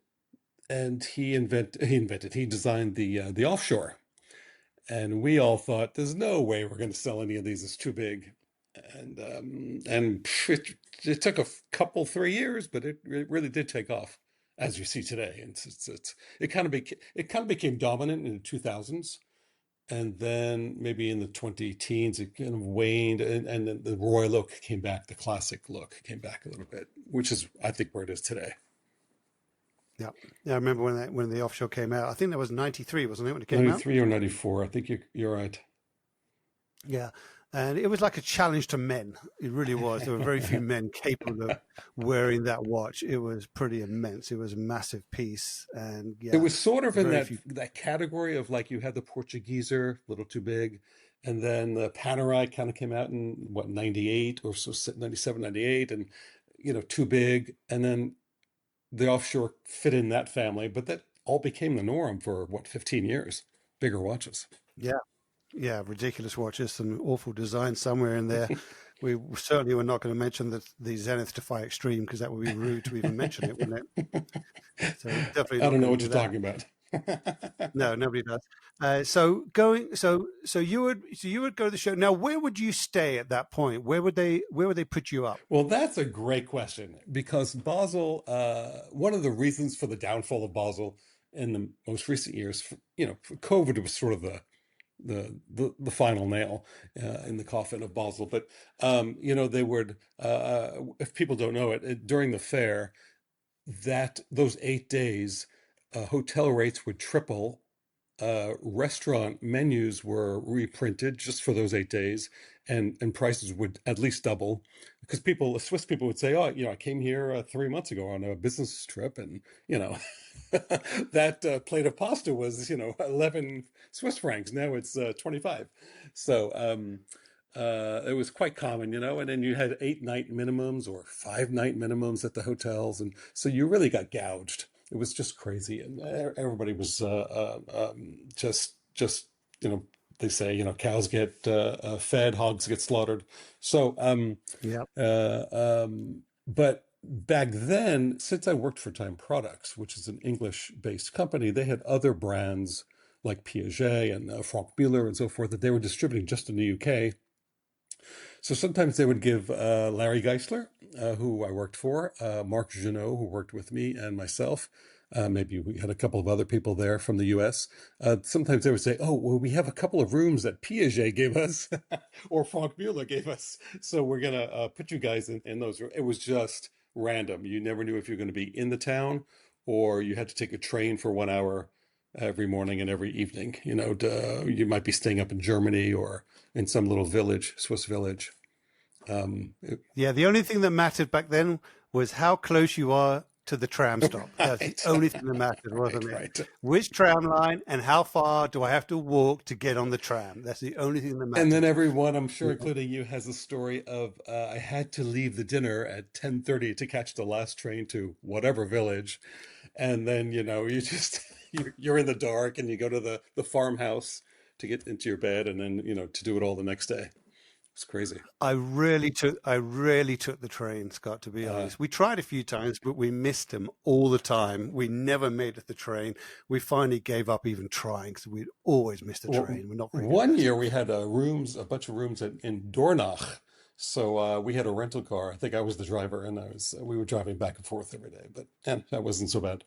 he designed the offshore. And we all thought, there's no way we're going to sell any of these. It's too big. And it took a couple, 3 years, but it really did take off, as you see today. And it kind of became dominant in the 2000s. And then maybe in the 2010s, it kind of waned. And then the Royal Oak came back, the classic look came back a little bit, which is, I think, where it is today. Yeah, I remember when the offshore came out. I think that was 93, wasn't it, when it came 93 or 94. I think you're right. Yeah, and it was like a challenge to men. It really was. There were very few men capable of wearing that watch. It was pretty immense. It was a massive piece, and yeah, it was sort of in that category of, like, you had the Portugueser, a little too big, And then the Panerai kind of came out in what, 98 or so, 97, 98, and too big. And then the offshore fit in that family, but that all became the norm for what, 15 years, bigger watches. Yeah. Yeah, ridiculous watches, some awful design somewhere in there. We certainly were not going to mention the Zenith Defy Extreme because that would be rude to even mention it, wouldn't it? So definitely. I don't know what you're talking about. No, nobody does. So you would go to the show. Now, where would you stay at that point? Where would they put you up? Well, that's a great question because Basel. One of the reasons for the downfall of Basel in the most recent years, COVID was sort of the final nail in the coffin of Basel. But they would, if people don't know it, during the fair, those 8 days, hotel rates would triple. Restaurant menus were reprinted just for those 8 days, and prices would at least double because Swiss people would say, "Oh, I came here 3 months ago on a business trip, and that plate of pasta was 11 Swiss francs. Now it's 25." So it was quite common, and then you had 8-night minimums or 5-night minimums at the hotels, and so you really got gouged. It was just crazy, and everybody was just they say cows get fed, hogs get slaughtered. So but back then, since I worked for Time Products, which is an English-based company, they had other brands like Piaget and Franck Muller and so forth that they were distributing just in the UK. So sometimes they would give Larry Geisler, who I worked for, Marc Junot, who worked with me and myself. Maybe we had a couple of other people there from the US. Sometimes they would say, "Oh, well, we have a couple of rooms that Piaget gave us or Franck Muller gave us. So we're going to put you guys in those rooms." It was just random. You never knew if you were going to be in the town or you had to take a train for 1 hour every morning and every evening. You might be staying up in Germany or in some little village, Swiss village. The only thing that mattered back then was how close you are to the tram stop. That's the only thing that mattered, wasn't it? Right. Which tram line and how far do I have to walk to get on the tram? That's the only thing that mattered. And then everyone, I'm sure, including you, has a story of I had to leave the dinner at 10:30 to catch the last train to whatever village, and then you're in the dark and you go to the farmhouse to get into your bed, and then to do it all the next day. It's crazy. I really took the train, Scott, to be honest. We tried a few times, but we missed them all the time. We never made it the train. We finally gave up even trying because we'd always missed the train. We're not very One year we had a bunch of rooms in Dornach. So we had a rental car. I think I was the driver, and we were driving back and forth every day. But that wasn't so bad.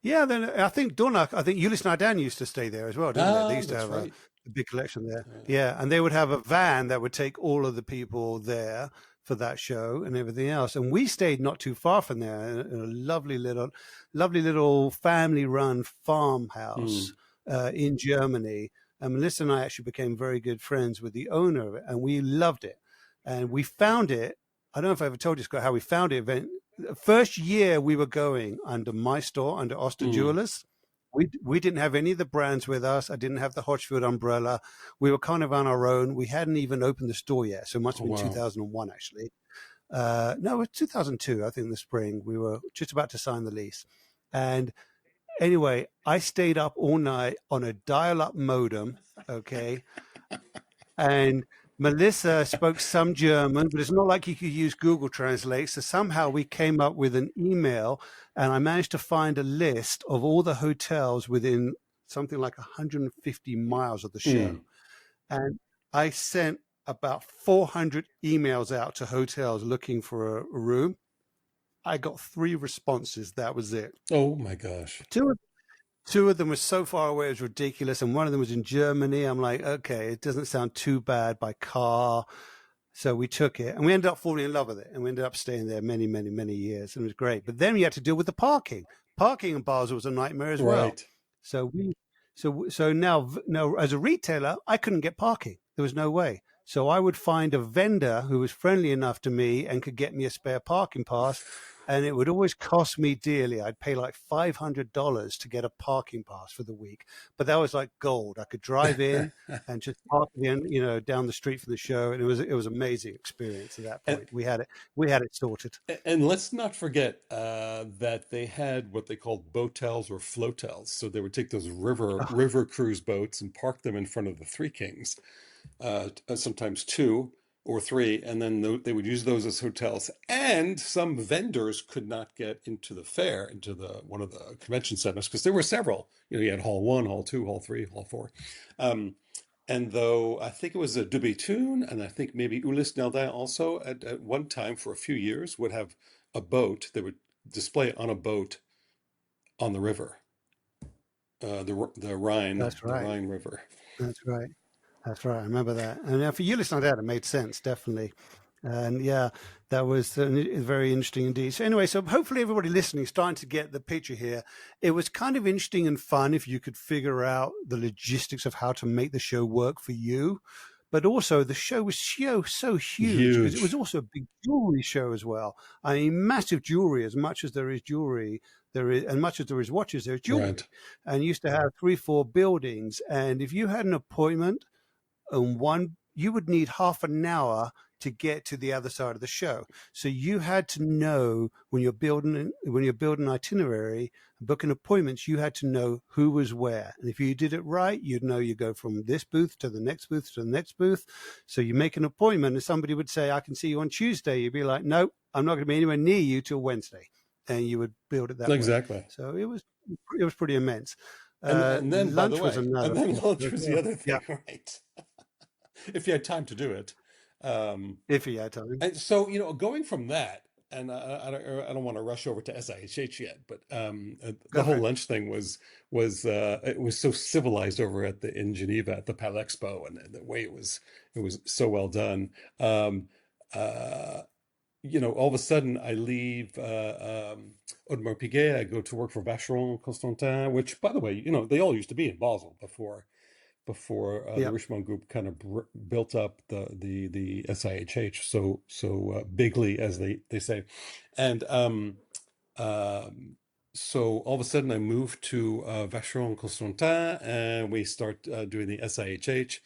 Yeah, then I think Dornach, Ulyss Nardin used to stay there as well, didn't they? They used to have right. a big collection there. Yeah, and they would have a van that would take all of the people there for that show and everything else. And we stayed not too far from there in a lovely little family-run farmhouse in Germany. And Melissa and I actually became very good friends with the owner of it, and we loved it. And we found it. I don't know if I ever told you, Scott, how we found it. The first year we were going under my store, under Oster Jewelers. We didn't have any of the brands with us. I didn't have the Hochfield umbrella. We were kind of on our own. We hadn't even opened the store yet. So it must have been 2001, actually. No, it was 2002, I think, in the spring. We were just about to sign the lease. And anyway, I stayed up all night on a dial-up modem, okay? And Melissa spoke some German, but it's not like you could use Google Translate. So somehow we came up with an email, and I managed to find a list of all the hotels within something like 150 miles of the show. And I sent about 400 emails out to hotels looking for a room. I got 3 responses. That was it. Oh, my gosh. Two of them were so far away, it was ridiculous. And one of them was in Germany. I'm like, okay, it doesn't sound too bad by car. So we took it and we ended up falling in love with it. And we ended up staying there many, many, many years. And it was great. But then we had to deal with the parking. Parking in Basel was a nightmare as well. So now as a retailer, I couldn't get parking. There was no way. So I would find a vendor who was friendly enough to me and could get me a spare parking pass. And it would always cost me dearly. I'd pay like $500 to get a parking pass for the week, but that was like gold. I could drive in and just park in, down the street from the show, and it was amazing experience. At that point, we had it sorted. And let's not forget that they had what they called boatels or flotels. So they would take those river cruise boats and park them in front of the Three Kings, sometimes two or three, and then they would use those as hotels. And some vendors could not get into the fair, into one of the convention centers, because there were several. You had Hall 1, Hall 2, Hall 3, Hall 4. And though I think it was a Dubétune, and I think maybe Ulysse Nardin also at one time for a few years would have a boat. They would display it on a boat on the river, the Rhine, That's right. the Rhine River. That's right. That's right. I remember that. And for Ulysse Nardin, it made sense, definitely. And yeah, that was very interesting indeed. So anyway, so hopefully everybody listening is starting to get the picture here. It was kind of interesting and fun if you could figure out the logistics of how to make the show work for you. But also the show was so huge because it was also a big jewelry show as well. I mean, massive jewelry. As much as there is jewelry, and much as there is watches, there's jewelry. Right. And used to have 3-4 buildings. And if you had an appointment on you would need half an hour to get to the other side of the show. So you had to know when you're building itinerary, booking appointments, you had to know who was where. And if you did it right, you'd know you go from this booth to the next booth to the next booth. So you make an appointment and somebody would say, I can see you on Tuesday. You'd be like, no, I'm not going to be anywhere near you till Wednesday. And you would build it that way. Exactly. So it was pretty immense. And then, lunch by the way, was another. And then lunch was the other thing, yeah. Right? If you had time to do it. If you had time. And so, going from that, and I don't want to rush over to SIHH yet, but the whole lunch thing was it was so civilized over in Geneva at the Palais Expo, and the way it was so well done. All of a sudden I leave Audemars Piguet, I go to work for Vacheron Constantin, which, by the way, they all used to be in Basel before the Richemont Group kind of built up the SIHH so bigly, as they say. And so all of a sudden I moved to Vacheron Constantin, and we start doing the SIHH.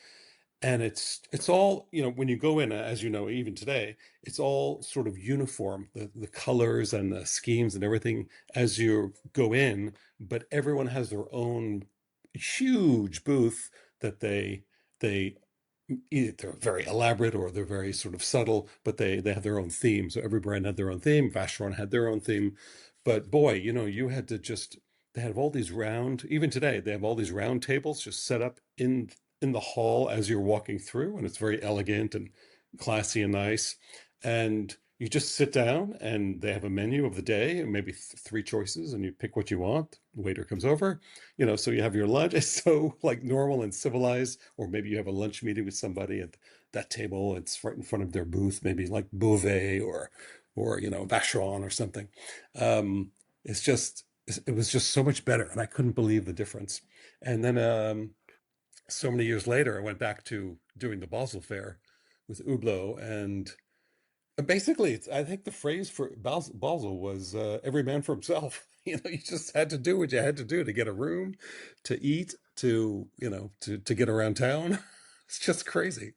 And it's all, when you go in, as you know, even today, it's all sort of uniform, the colors and the schemes and everything as you go in, but everyone has their own huge booth that they're very elaborate or they're very sort of subtle, but they have their own theme. So every brand had their own theme. Vacheron had their own theme. But boy, you had to they have all these even today, they have all these round tables just set up in the hall as you're walking through, and it's very elegant and classy and nice. And you just sit down, and they have a menu of the day, and maybe 3 choices, and you pick what you want. The waiter comes over, so you have your lunch. It's so like normal and civilized. Or maybe you have a lunch meeting with somebody at that table. It's right in front of their booth, maybe like Beauvais or Vacheron or something. It was just so much better, and I couldn't believe the difference. And then so many years later, I went back to doing the Basel Fair with Hublot, and basically, I think the phrase for Basel was every man for himself. You just had to do what you had to do to get a room, to eat, to get around town. It's just crazy.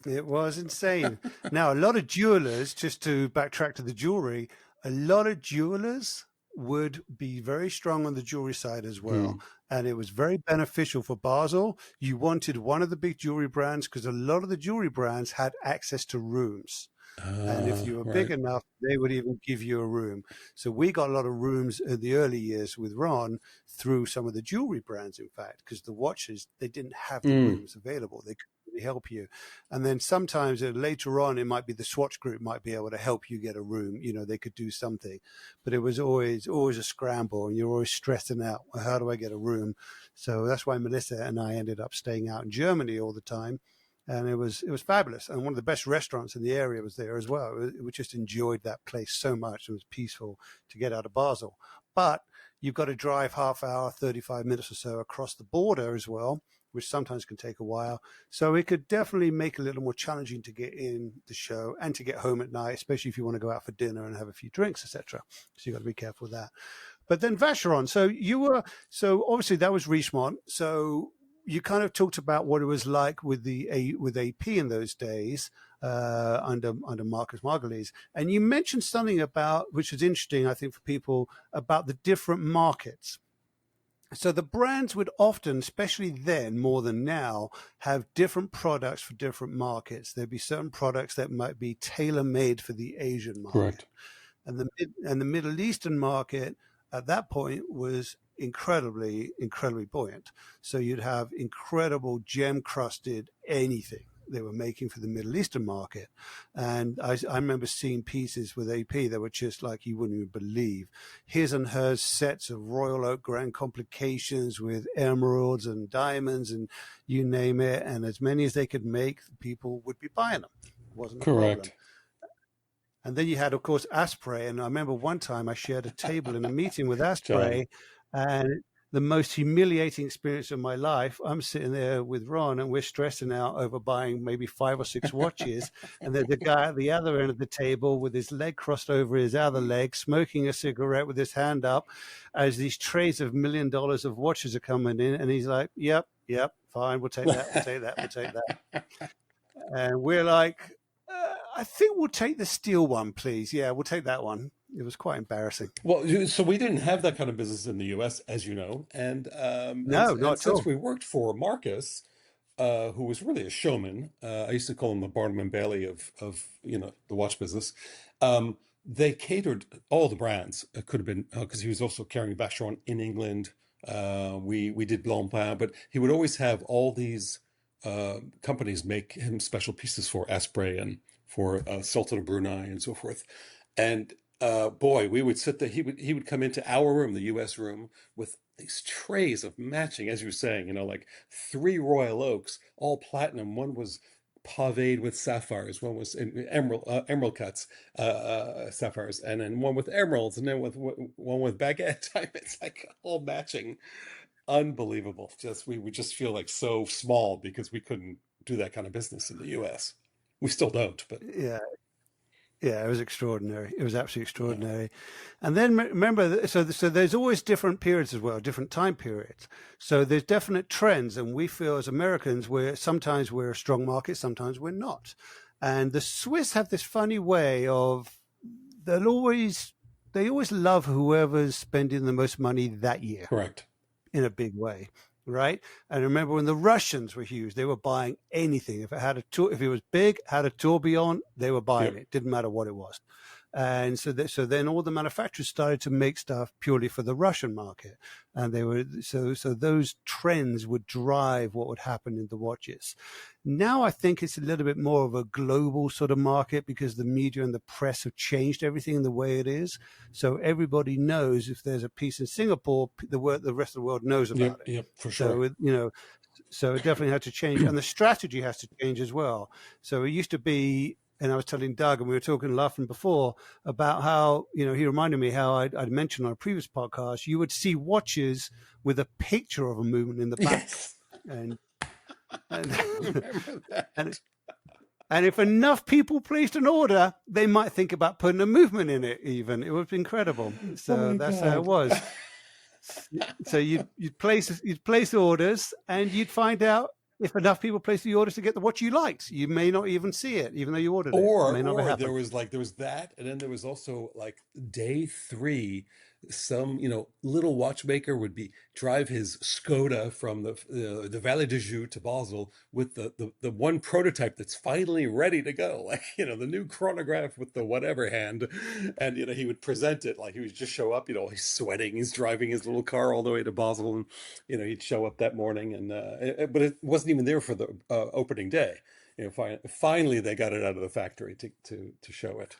It was insane. Now, a lot of jewelers, just to backtrack to the jewelry, a lot of jewelers would be very strong on the jewelry side as well. And it was very beneficial for Basel. You wanted one of the big jewelry brands because a lot of the jewelry brands had access to rooms. And if you were big enough, they would even give you a room. So we got a lot of rooms in the early years with Ron through some of the jewelry brands, in fact, because the watches, they didn't have the rooms available. They couldn't really help you. And then sometimes later on, it might be the Swatch Group might be able to help you get a room. They could do something. But it was always a scramble, and you're always stressing out, well, how do I get a room? So that's why Melissa and I ended up staying out in Germany all the time. And it was fabulous. And one of the best restaurants in the area was there as well. We just enjoyed that place so much. It was peaceful to get out of Basel. But you've got to drive half hour, 35 minutes or so across the border as well. which sometimes can take a while. So it could definitely make it a little more challenging to get in the show and to get home at night, especially if you want to go out for dinner and have a few drinks, etc. So you got to be careful with that. But then Vacheron, so obviously that was Richemont. So you kind of talked about what it was like with AP in those days under Marcus Margulies, and you mentioned something about, which is interesting, I think, for people, about the different markets. So the brands would often, especially then more than now, have different products for different markets. There'd be certain products that might be tailor-made for the Asian market. Correct. And the Middle Eastern market at that point was incredibly buoyant. So you'd have incredible gem-crusted anything they were making for the Middle Eastern market. And I remember seeing pieces with AP that were just like you wouldn't even believe. His and hers sets of Royal Oak Grand Complications with emeralds and diamonds and you name it. And as many as they could make, people would be buying them. It wasn't a problem. Correct. And then you had, of course, Asprey. And I remember one time I shared a table in a meeting with Asprey, and the most humiliating experience of my life, I'm sitting there with Ron and we're stressing out over buying maybe 5 or 6 watches. And there's a guy at the other end of the table with his leg crossed over his other leg, smoking a cigarette with his hand up as these trays of $1 million of watches are coming in. And he's like, yep, fine, we'll take that, we'll take that. And we're like, I think we'll take the steel one, please. Yeah, we'll take that one. It was quite embarrassing. Well, so we didn't have that kind of business in the U.S., as you know, and not at all. Since we worked for Marcus, who was really a showman, I used to call him the Barnum and Bailey of the watch business. They catered all the brands. It could have been because he was also carrying Vacheron in England. We did Blancpain, but he would always have all these companies make him special pieces for Asprey and for Sultan of Brunei and so forth. And boy, we would sit there. He would come into our room, the U.S. room, with these trays of matching, as you were saying, like 3 Royal Oaks, all platinum. One was paved with sapphires, one was in emerald cuts, sapphires, and then one with emeralds, and then one with baguette type. It's like all matching. Unbelievable. We would just feel like so small because we couldn't do that kind of business in the U.S. We still don't, but yeah, it was extraordinary. It was absolutely extraordinary. And then remember, so there's always different periods as well, different time periods. So there's definite trends, and we feel as Americans, sometimes we're a strong market, sometimes we're not. And the Swiss have this funny way of they always love whoever's spending the most money that year. Correct. In a big way, right? And remember when the Russians were huge, they were buying anything. If it was big, had a tourbillon, they were buying it. Didn't matter what it was. And so then all the manufacturers started to make stuff purely for the Russian market, and they were so those trends would drive what would happen in the watches. Now I think it's a little bit more of a global sort of market because the media and the press have changed everything the way it is. So everybody knows if there's a piece in Singapore, the rest of the world knows about it. Yep, for sure. So it definitely had to change, and the strategy has to change as well. So it used to be. And I was telling Doug, and we were talking, laughing before, about how, he reminded me how I'd mentioned on a previous podcast, you would see watches with a picture of a movement in the back. Yes. And I remember that. And if enough people placed an order, they might think about putting a movement in it even. It was incredible. So that's how it was. So you'd place orders, and you'd find out if enough people place the orders to get the watch you liked. You may not even see it, even though you ordered it. It may not happen. There was that, and then there was also like day 3, some little watchmaker would drive his Skoda from the Valley de Joux to Basel with the one prototype that's finally ready to go, like the new chronograph with the whatever hand, and he would present it like he would just show up, he's sweating, he's driving his little car all the way to Basel, and he'd show up that morning, and but it wasn't even there for the opening day. Finally they got it out of the factory to show it.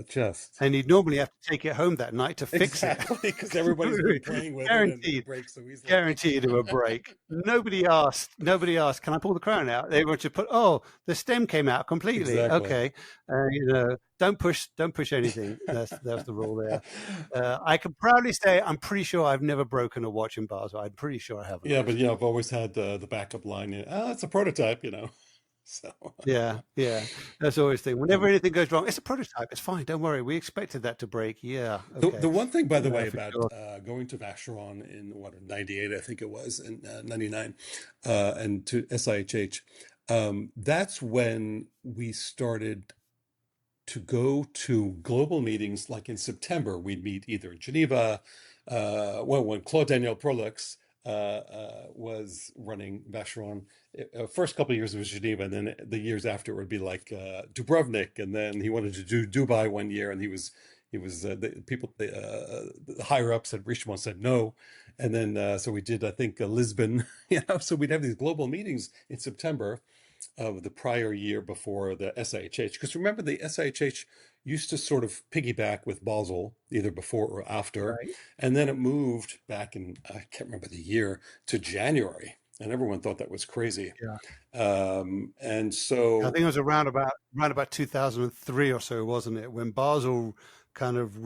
Just And you'd normally have to take it home that night to fix exactly because everybody's been it. playing with it and Guaranteed. it breaks so easily. Guaranteed to a break. Nobody asked, can I pull the crown out? They were to put, the stem came out completely. Exactly. Okay. Don't push anything. That's the rule there. I can proudly say I'm pretty sure I've never broken a watch in Basel. I'm pretty sure I haven't. Yeah, but I've always had the backup line. It's a prototype, So Yeah. That's always the thing. Whenever anything goes wrong, it's a prototype. It's fine. Don't worry. We expected that to break. Yeah. Okay. the one thing, by the way, for about sure. going to Vacheron in '98, I think it was, in '99, and to SIHH, that's when we started to go to global meetings. Like in September, we'd meet either in Geneva, when Claude Daniel Prolux was running Vacheron. First couple of years it was Geneva, and then the years after it would be like Dubrovnik, and then he wanted to do Dubai one year, and he was the higher ups at Richemont said no, and then so we did, I think, Lisbon. So we'd have these global meetings in September of the prior year before the SIHH, because remember the SIHH used to sort of piggyback with Basel either before or after, Right. and then it moved back in, I can't remember the year, to January, and everyone thought that was crazy. Yeah. And so I think it was around about 2003 or so, wasn't it, when Basel kind of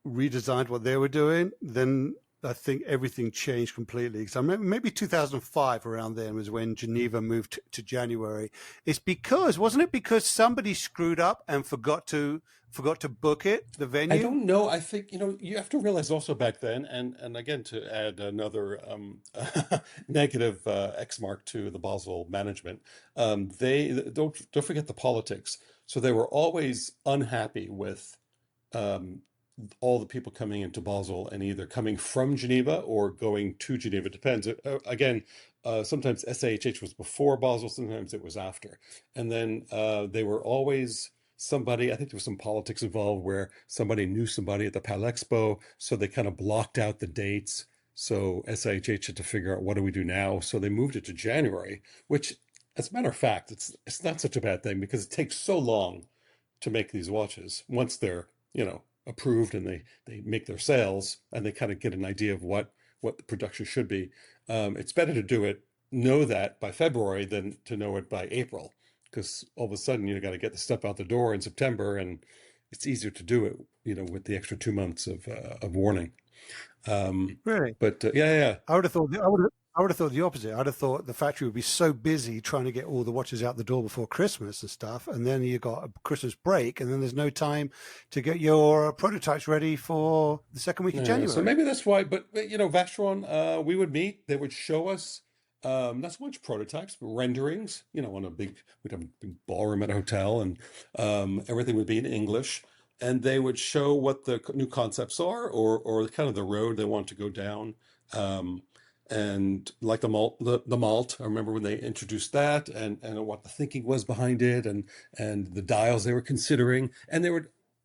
redesigned what they were doing? Then I think everything changed completely. Because I remember maybe 2005 around then was when Geneva moved to January. Wasn't it because somebody screwed up and forgot to book it, the venue? I don't know. I think, you have to realize also back then, and again, to add another negative X mark to the Basel management, they don't forget the politics. So they were always unhappy with all the people coming into Basel and either coming from Geneva or going to Geneva. It depends. Again, sometimes SIHH was before Basel, sometimes it was after. And then they were always somebody, I think there was some politics involved where somebody knew somebody at the Pal Expo, so they kind of blocked out the dates. So SIHH had to figure out, what do we do now? So they moved it to January, which, as a matter of fact, it's not such a bad thing because it takes so long to make these watches. Once they're, approved and they make their sales and they kind of get an idea of what the production should be. It's better to know that by February than to know it by April, because all of a sudden you got to get the stuff out the door in September, and it's easier to do it, with the extra 2 months of warning. Really? But yeah. I would have thought the opposite. I'd have thought the factory would be so busy trying to get all the watches out the door before Christmas and stuff, and then you got a Christmas break, and then there's no time to get your prototypes ready for the second week of January. So maybe that's why. But Vacheron, we would meet. They would show us not so much prototypes, but renderings. We'd have a big ballroom at a hotel, and everything would be in English. And they would show what the new concepts are, or kind of the road they want to go down. And like the malt, I remember when they introduced that, and what the thinking was behind it, and the dials they were considering. And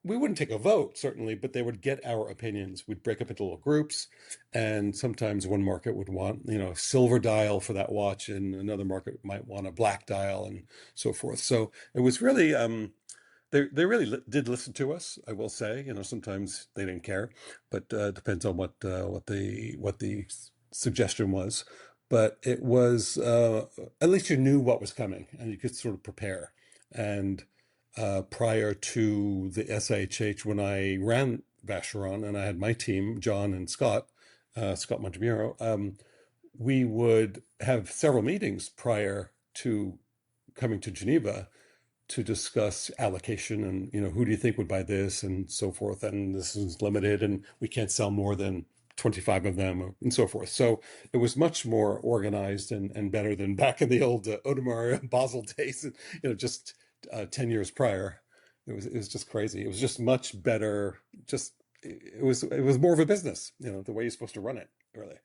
we wouldn't take a vote, certainly, but they would get our opinions. We'd break up into little groups, and sometimes one market would want, a silver dial for that watch, and another market might want a black dial, and so forth. So it was really, they really did listen to us, I will say. Sometimes they didn't care, but depends on what the suggestion was. But it was, at least you knew what was coming, and you could sort of prepare. And prior to the SIHH, when I ran Vacheron and I had my team, John and Scott Montemuro, we would have several meetings prior to coming to Geneva to discuss allocation and, who do you think would buy this and so forth. And this is limited and we can't sell more than 25 of them and so forth. So it was much more organized and better than back in the old Audemars Basel days, just 10 years prior. It was just crazy. It was just much better. It was more of a business, the way you're supposed to run it, really.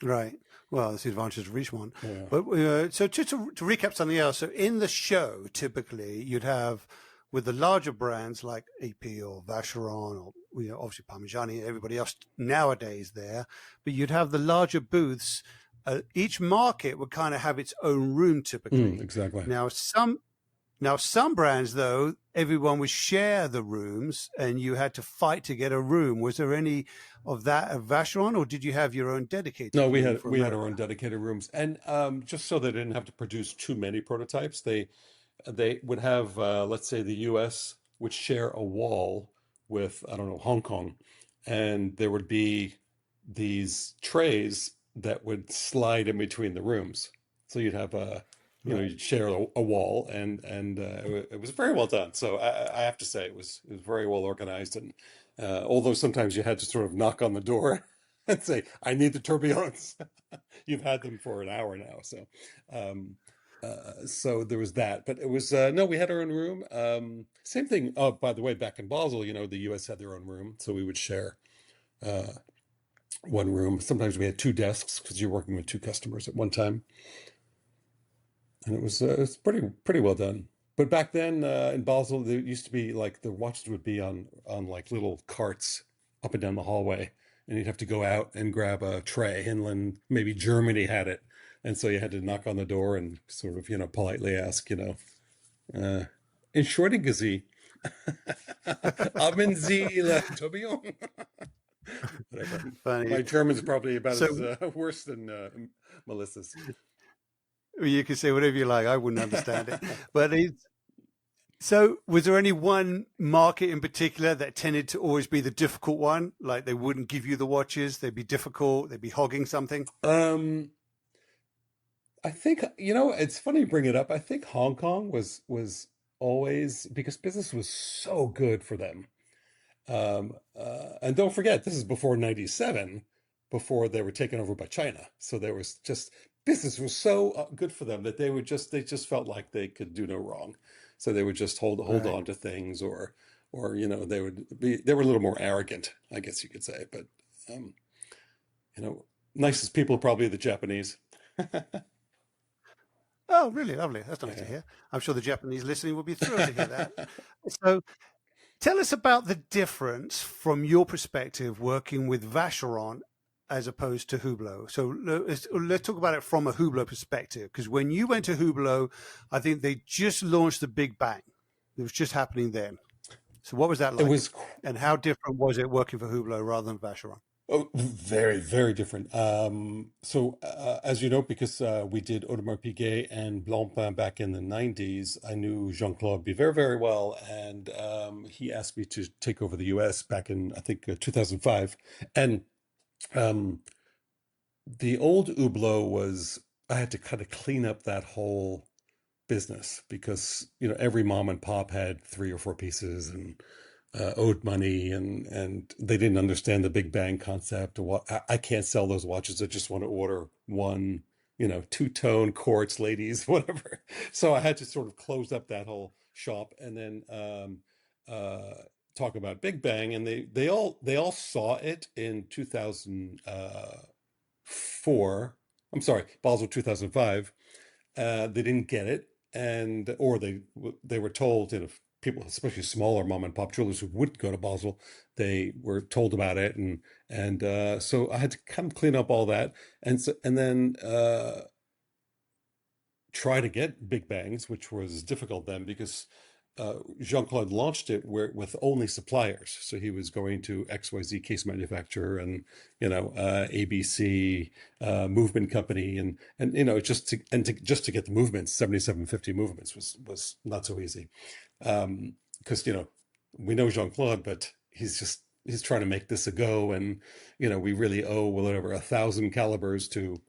Right. Well, that's the advantage of Richemont. Yeah. But so just to recap something else. So in the show, typically you'd have, with the larger brands like AP or Vacheron or obviously Parmigiani and everybody else nowadays there, but you'd have the larger booths. Each market would kind of have its own room typically. Exactly. Now some Now, some brands, though, everyone would share the rooms and you had to fight to get a room. Was there any of that at Vacheron, or did you have your own dedicated No, room for we had our America? own dedicated rooms, and just so they didn't have to produce too many prototypes, they would have, let's say, the U.S. would share a wall with, I don't know, Hong Kong, and there would be these trays that would slide in between the rooms. So you'd have Right. you'd share a wall, and it was very well done. So I have to say it was very well organized, and although sometimes you had to sort of knock on the door and say, "I need the tourbillons." You've had them for an hour now, so. Um, so there was that, but it was no. We had our own room. Same thing. Oh, by the way, back in Basel, the U.S. had their own room, so we would share uh, one room. Sometimes we had two desks because you're working with two customers at one time, and it was pretty well done. But back then in Basel, there used to be like the watches would be on like little carts up and down the hallway, and you'd have to go out and grab a tray. Inland, maybe Germany had it, and so you had to knock on the door and sort of politely ask, uh, entschuldigen Sie, haben Sie le tourbillon? Whatever. Funny. My German's probably about So as worse than Melissa's. you can say whatever you like. I wouldn't understand it. But so was there any one market in particular that tended to always be the difficult one? Like they wouldn't give you the watches, they'd be difficult, they'd be hogging something? I think, it's funny you bring it up. I think Hong Kong was always, because business was so good for them. And don't forget, this is before 97, before they were taken over by China. So there was just, business was so good for them that they just felt like they could do no wrong. So they would just hold Right. on to things, or they were a little more arrogant, I guess you could say. But, um, nicest people are probably the Japanese. Oh, really lovely. That's nice to Yeah. hear. I'm sure the Japanese listening will be thrilled to hear that. So tell us about the difference from your perspective working with Vacheron as opposed to Hublot. So let's talk about it from a Hublot perspective, because when you went to Hublot, I think they just launched the Big Bang. It was just happening then. So what was that It like? was And how different was it working for Hublot rather than Vacheron? very, very different. So, as you know, because we did Audemars Piguet and Blancpain back in the 90s, I knew Jean-Claude be very, very well. And he asked me to take over the US back in, I think, 2005. And um, the old Hublot was, I had to kind of clean up that whole business because, every mom and pop had three or four pieces and owed money, and they didn't understand the Big Bang concept. I can't sell those watches. I just want to order one, two-tone quartz, ladies, whatever. So I had to sort of close up that whole shop, and then uh, talk about Big Bang. And they all saw it in 2004. I'm sorry, Basel 2005. They didn't get it, and or they were told, people, especially smaller mom and pop jewelers who wouldn't go to Basel, they were told about it, and so I had to kind of clean up all that, and then try to get Big Bangs, which was difficult then because Jean-Claude launched it with only suppliers. So he was going to XYZ case manufacturer and, ABC movement company, and just to get the movements, 7750 movements was not so easy. Because, we know Jean-Claude, but he's trying to make this a go. And, we really owe whatever 1,000 calibers to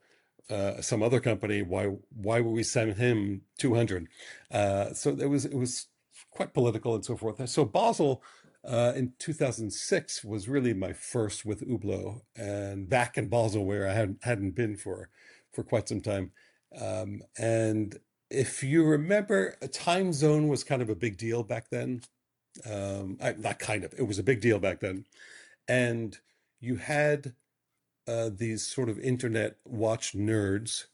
some other company. Why would we send him 200? So it was quite political and so forth. So Basel in 2006 was really my first with Hublot, and back in Basel where I hadn't been for quite some time. And if you remember, a time zone was kind of a big deal back then. Not kind of, it was a big deal back then. And you had these sort of internet watch nerds,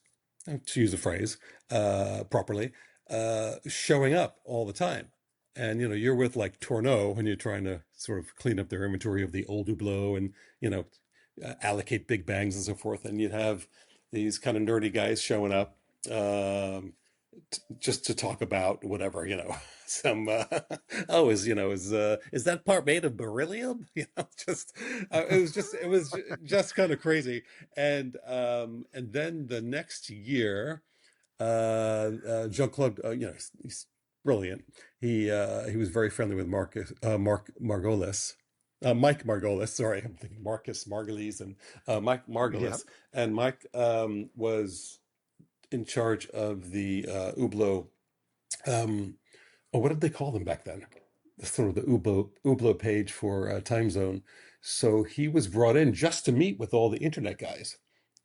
to use the phrase properly, showing up all the time. And you're with like Tourneau, and you're trying to sort of clean up their inventory of the old Hublot, and allocate Big Bangs and so forth. And you'd have these kind of nerdy guys showing up, just to talk about whatever, some is that part made of beryllium? Just it was just kind of crazy. And then the next year, Jean-Claude, he's brilliant. He was very friendly with Mark Margolis. Mike Margolis, sorry, I'm thinking Marcus Margolis and Mike Yeah. Margolis. And Mike was in charge of the Hublot. What did they call them back then? Sort of the Hublot page for Time Zone. So he was brought in just to meet with all the internet guys,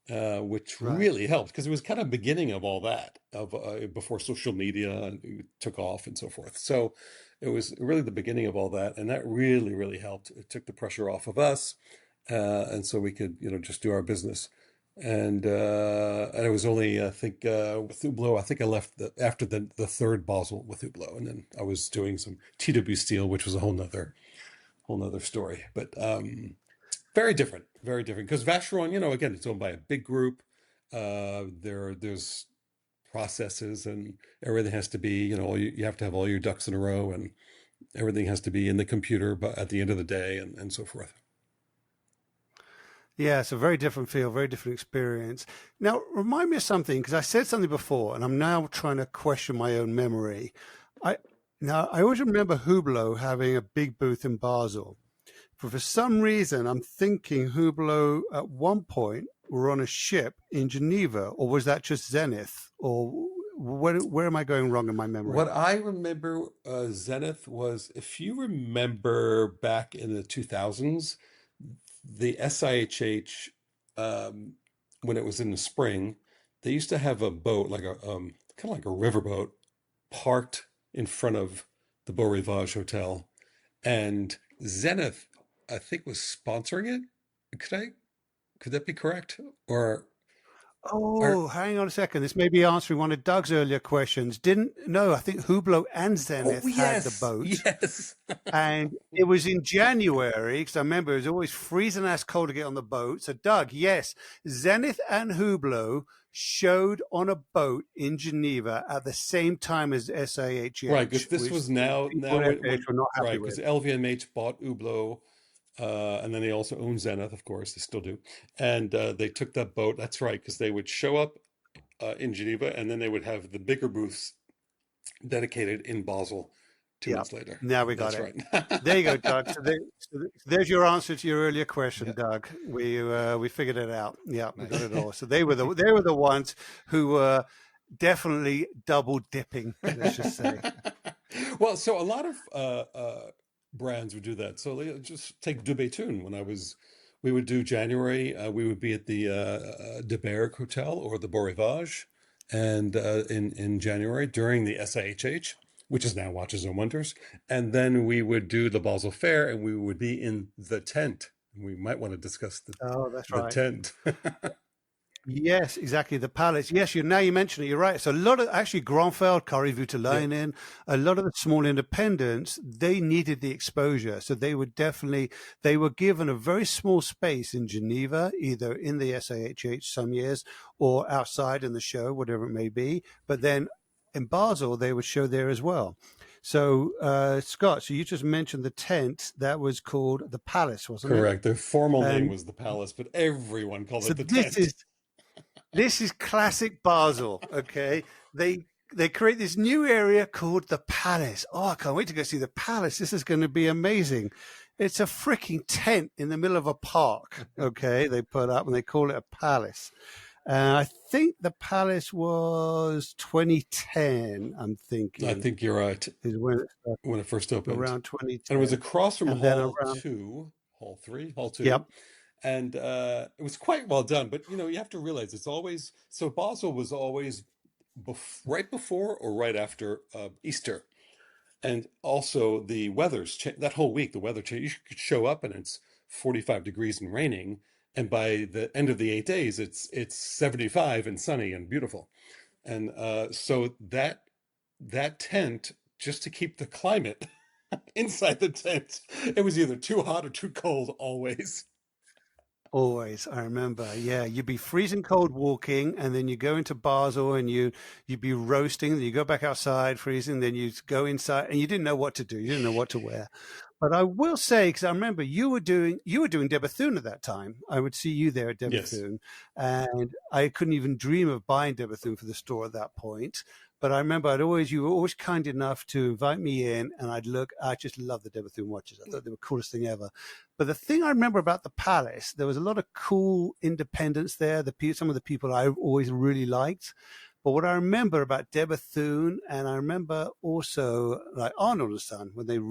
which Right. really helped because it was kind of beginning of all that of before social media took off and so forth. So it was really the beginning of all that, and that really, really helped. It took the pressure off of us, and so we could, just do our business. And it was only, I think, with Hublot, I think I left after the third Basel with Hublot, and then I was doing some TW Steel, which was a whole nother story. But very different, very different. Because Vacheron, again, it's owned by a big group. There's processes, and everything has to be, you have to have all your ducks in a row, and everything has to be in the computer, but at the end of the day, and so forth. Yeah, it's a very different feel, very different experience. Now, remind me of something, because I said something before, and I'm now trying to question my own memory. I I always remember Hublot having a big booth in Basel. But for some reason, I'm thinking Hublot at one point were on a ship in Geneva, or was that just Zenith? Or where am I going wrong in my memory? What I remember, Zenith was, if you remember back in the 2000s, the SIHH, um, when it was in the spring, they used to have a boat, like a kind of like a riverboat, parked in front of the Beau Rivage Hotel, and Zenith, I think, was sponsoring it. Could I? Could that be correct? Or Oh, hang on a second. This may be answering one of Doug's earlier questions. Didn't no, I think Hublot and oh Zenith had the yes, boat. yes. And it was in January, because I remember it was always freezing ass cold to get on the boat. So, Doug, yes, Zenith and Hublot showed on a boat in Geneva at the same time as Right, because SIHH, this which was the now people now at when SIHH were not happy right, because with. LVMH bought Hublot, and then they also own Zenith, of course, they still do, and they took that boat. That's right, because they would show up in Geneva, and then they would have the bigger booths dedicated in Basel two Yeah, months later. now we got That's it. right. There you go, Doug. There's your answer to your earlier Yeah, question, Doug. We figured it out. Yeah, we got nice. it all. So they were the ones who were definitely double dipping. Let's just say. Well, so a lot of brands would do that. So just take Dubétune. We would do January. We would be at the De Berg Hotel or the Beau Rivage, and in January during the SIHH, which is now Watches and Wonders, and then we would do the Basel Fair, and we would be in the tent. We might want to discuss Oh, that's the right. tent. Yes, exactly. The palace. Yes, now you mention it. You're right. So a lot of actually Grenfell, Curry Yeah. Voutilainen, a lot of the small independents, they needed the exposure. So they were given a very small space in Geneva, either in the SIHH some years or outside in the show, whatever it may be. But then in Basel, they would show there as well. So, Scott, so you just mentioned the tent that was called the Palace, wasn't it? Correct. The formal name And was the Palace, but everyone called so it the tent. this is classic Basel. Okay, they create this new area called the Palace. Oh, I can't wait to go see the Palace. This is going to be amazing. It's a freaking tent in the middle of a park. Okay, they put up and they call it a palace. I think the Palace was 2010. I'm I thinking think you're right. is when it started, When it first opened. around And it was 2010, across from and then Hall around 2, Hall 3, Hall 2. yep. And it was quite well done. But, you have to realize it's always, so Basel was always right before or right after Easter. And also the that whole week, the weather changed. You could show up and it's 45 degrees and raining. And by the end of the 8 days, it's 75 and sunny and beautiful. And so that tent, just to keep the climate inside the tent, it was either too hot or too cold always. Always, I remember. Yeah, you'd be freezing cold walking, and then you go into Basel, and you'd be roasting. Then you go back outside, freezing. Then you go inside, and you didn't know what to do. You didn't know what to wear. But I will say, because I remember you were doing De Bethune at that time. I would see you there at De Yes. Bethune, and I couldn't even dream of buying De Bethune for the store at that point. But I remember you were always kind enough to invite me in, and I'd look. I just loved the De Bethune watches. I thought they were the coolest thing ever. But the thing I remember about the Palace, there was a lot of cool independents there. Some of the people I always really liked. But what I remember about De Bethune, and I remember also like Arnold and Son when it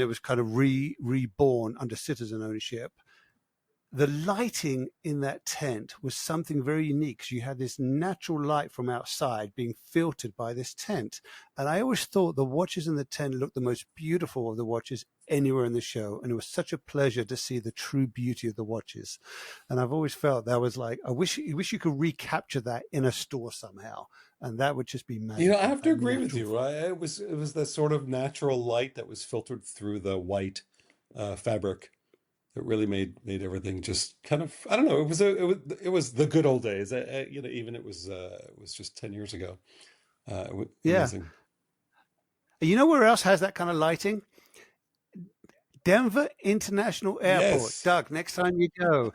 was kind of reborn under citizen ownership, the lighting in that tent was something very unique. So you had this natural light from outside being filtered by this tent. And I always thought the watches in the tent looked the most beautiful of the watches anywhere in the show. And it was such a pleasure to see the true beauty of the watches. And I've always felt that was like, I wish you could recapture that in a store somehow. And that would just be magic. I have to agree with you. It was the sort of natural light that was filtered through the white fabric. It really made everything just kind of, I don't know. It was the good old days. Even it was just 10 years ago. Yeah. Amazing. You know where else has that kind of lighting? Denver International Airport. Yes. Doug, next time you go,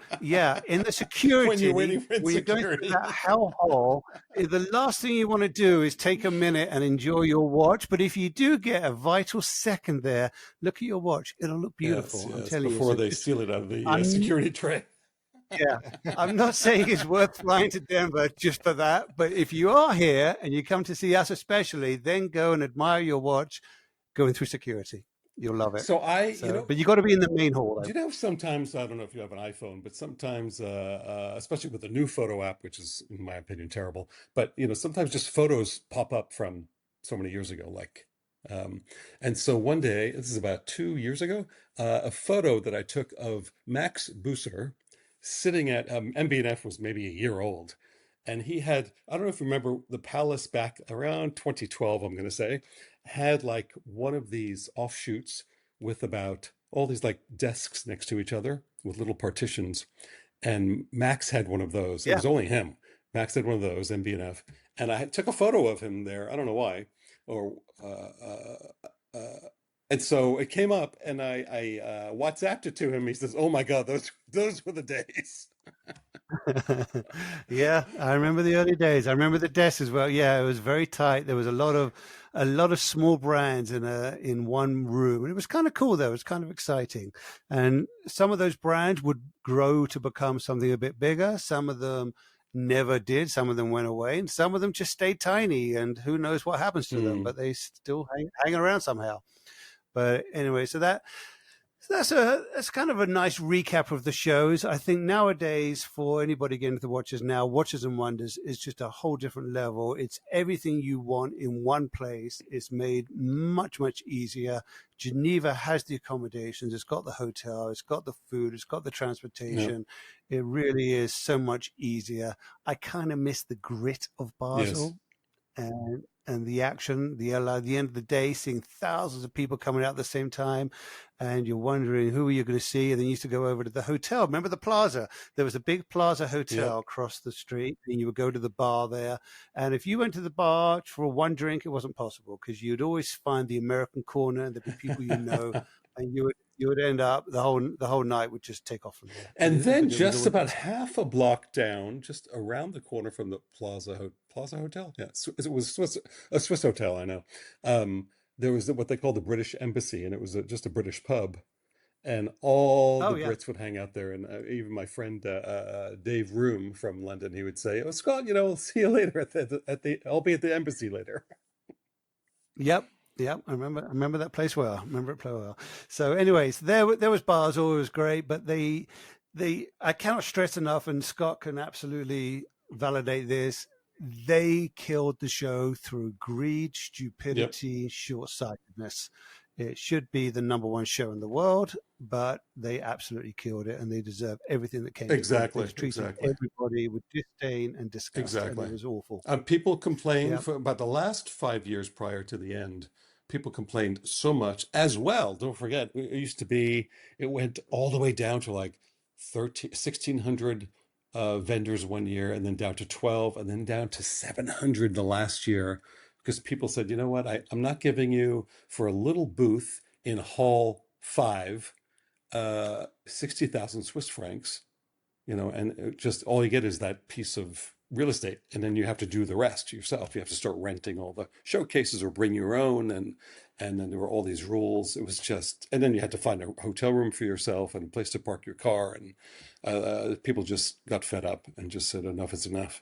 in the security, When you're waiting for when you're going security. through that hellhole, the last thing you want to do is take a minute and enjoy your watch. But if you do get a vital second there, look at your watch. It'll look beautiful. Yes, I'm yes, telling before you. they steal it out of the security tray. Yeah, I'm not saying it's worth flying to Denver just for that. But if you are here and you come to see us especially, then go and admire your watch going through security. You'll love it. So but you got to be in the main hall. do you know sometimes, I don't know if you have an iPhone, but sometimes, especially with the new photo app, which is in my opinion terrible, but sometimes just photos pop up from so many years ago, and so one day, this is about 2 years ago, a photo that I took of Max Busser sitting at MB&F was maybe a year old. And he had, I don't know if you remember, the Palace back around 2012, I'm going to say, had like one of these offshoots with about all these like desks next to each other with little partitions. And Max had one of those. It was only him. Max had one of those, MB&F. And I took a photo of him there. I don't know why. And so it came up, and I WhatsApped it to him. He says, "Oh my God, those were the days." Yeah, I remember the early days. I remember the desk as well. Yeah, it was very tight. There was a lot of small brands in one room, and it was kind of cool though. It was kind of exciting, and some of those brands would grow to become something a bit bigger. Some of them never did. Some of them went away, and some of them just stayed tiny. And who knows what happens to them? But they still hang around somehow. But anyway, so that's kind of a nice recap of the shows. I think nowadays, for anybody getting into the watches now, Watches and Wonders is just a whole different level. It's everything you want in one place. It's made much, much easier. Geneva has the accommodations. It's got the hotel. It's got the food. It's got the transportation. Yeah. It really is so much easier. I kind of miss the grit of Basel. Yes. And the action, at the end of the day, seeing thousands of people coming out at the same time, and you're wondering who are you going to see. And then you used to go over to the hotel. Remember the Plaza? There was a big Plaza hotel across the street, and you would go to the bar there. And if you went to the bar for one drink, it wasn't possible because you'd always find the American corner and there'd be people and you would end up the whole night would just take off from there. And then just about half a block down, just around the corner from the Plaza Hotel. Yeah, it was a Swiss hotel, I know. There was what they call the British Embassy, and it was just a British pub. And all the Brits would hang out there. And even my friend Dave Room from London, he would say, "Oh, Scott, we'll see you later I'll be at the embassy later." Yep. Yeah, I remember that place well. I remember it play well. So, anyways, there was Basel. It was great, but I cannot stress enough, and Scott can absolutely validate this. They killed the show through greed, stupidity, short-sightedness. It should be the number one show in the world, but they absolutely killed it, and they deserve everything that came. Exactly. They treated everybody with disdain and disgust. Exactly. And it was awful. People complained about the last 5 years prior to the end. people complained so much as well. Don't forget, it went all the way down to like 1,600 vendors one year, and then down to 12, and then down to 700 the last year, because people said, you know what, I'm not giving you for a little booth in Hall 5, 60,000 Swiss francs, and just all you get is that piece of real estate, and then you have to do the rest yourself. You have to start renting all the showcases or bring your own, and then there were all these rules. It was just, and then you had to find a hotel room for yourself and a place to park your car, and people just got fed up and just said enough is enough.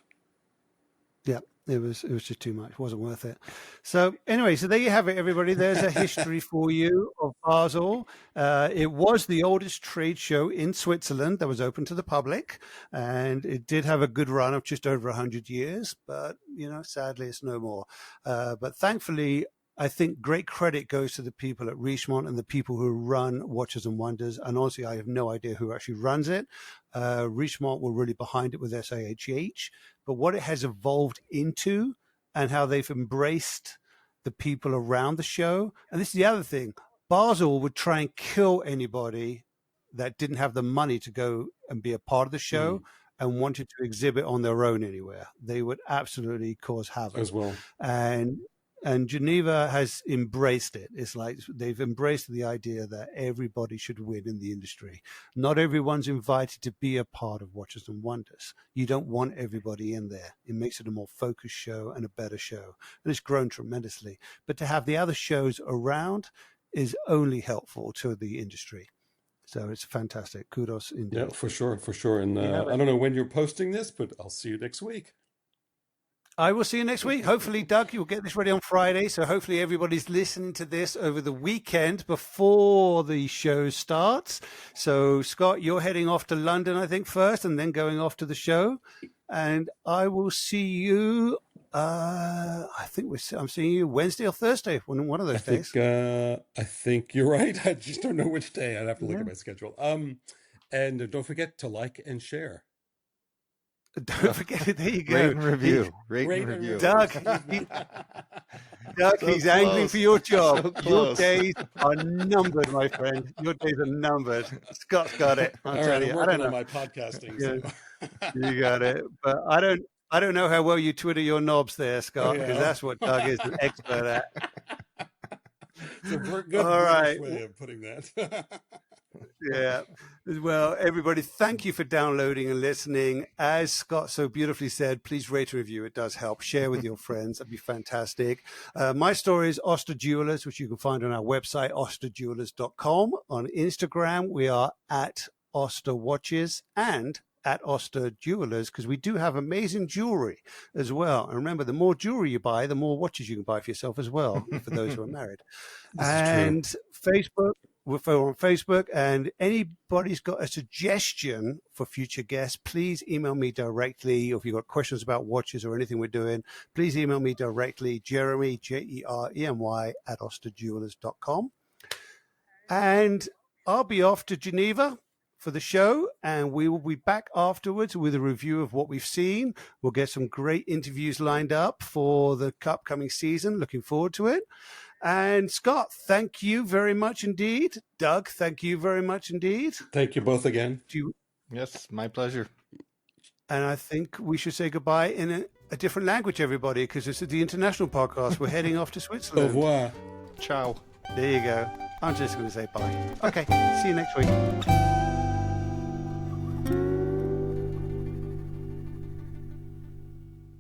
Yeah, it was just too much. It wasn't worth it. So anyway, so there you have it, everybody. There's a history for you of Basel. It was the oldest trade show in Switzerland that was open to the public, and it did have a good run of just over 100 years, but, sadly it's no more. But thankfully, I think great credit goes to the people at Richemont and the people who run Watches and Wonders. And honestly, I have no idea who actually runs it. Richemont were really behind it with SIHH. But what it has evolved into and how they've embraced the people around the show. And this is the other thing. Basel would try and kill anybody that didn't have the money to go and be a part of the show and wanted to exhibit on their own anywhere. They would absolutely cause havoc. As well. And Geneva has embraced it. It's like they've embraced the idea that everybody should win in the industry. Not everyone's invited to be a part of Watches and Wonders. You don't want everybody in there. It makes it a more focused show and a better show. And it's grown tremendously. But to have the other shows around is only helpful to the industry. So it's fantastic. Kudos indeed. Yeah, for sure. And I don't know when you're posting this, but I'll see you next week. I will see you next week. Hopefully, Doug, you'll get this ready on Friday. So hopefully everybody's listening to this over the weekend before the show starts. So, Scott, you're heading off to London, I think, first, and then going off to the show. And I will see you, I'm seeing you Wednesday or Thursday, one of those days. I think you're right. I just don't know which day. I'd have to look at my schedule. And don't forget to like and share. Don't forget it. There you go. Rate and review. Rate and review. Doug, he's angry for your job. So your days are numbered, my friend. Your days are numbered. Scott's got it. I'm working on my podcasting. So. You got it. But I don't know how well you Twitter your knobs there, Scott, because that's what Doug is an expert at. It's a good way of putting that. Yeah. Well, everybody, thank you for downloading and listening. As Scott so beautifully said, please rate and review. It does help. Share with your friends. That'd be fantastic. My story is Oster Jewelers, which you can find on our website, osterjewelers.com. On Instagram, we are at Oster Watches and at Oster Jewelers, because we do have amazing jewelry as well. And remember, the more jewelry you buy, the more watches you can buy for yourself as well, for those who are married. And Facebook, we're on Facebook, and anybody's got a suggestion for future guests, please email me directly. Or if you've got questions about watches or anything we're doing, please email me directly, Jeremy, Jeremy, at Osterjewelers.com. And I'll be off to Geneva for the show, and we will be back afterwards with a review of what we've seen. We'll get some great interviews lined up for the upcoming season. Looking forward to it. And Scott, thank you very much indeed. Doug, thank you very much indeed. Thank you both again. Yes, my pleasure. And I think we should say goodbye in a different language, everybody, because this is the international podcast. We're heading off to Switzerland. Au revoir. Ciao. There you go. I'm just going to say bye. Okay, see you next week.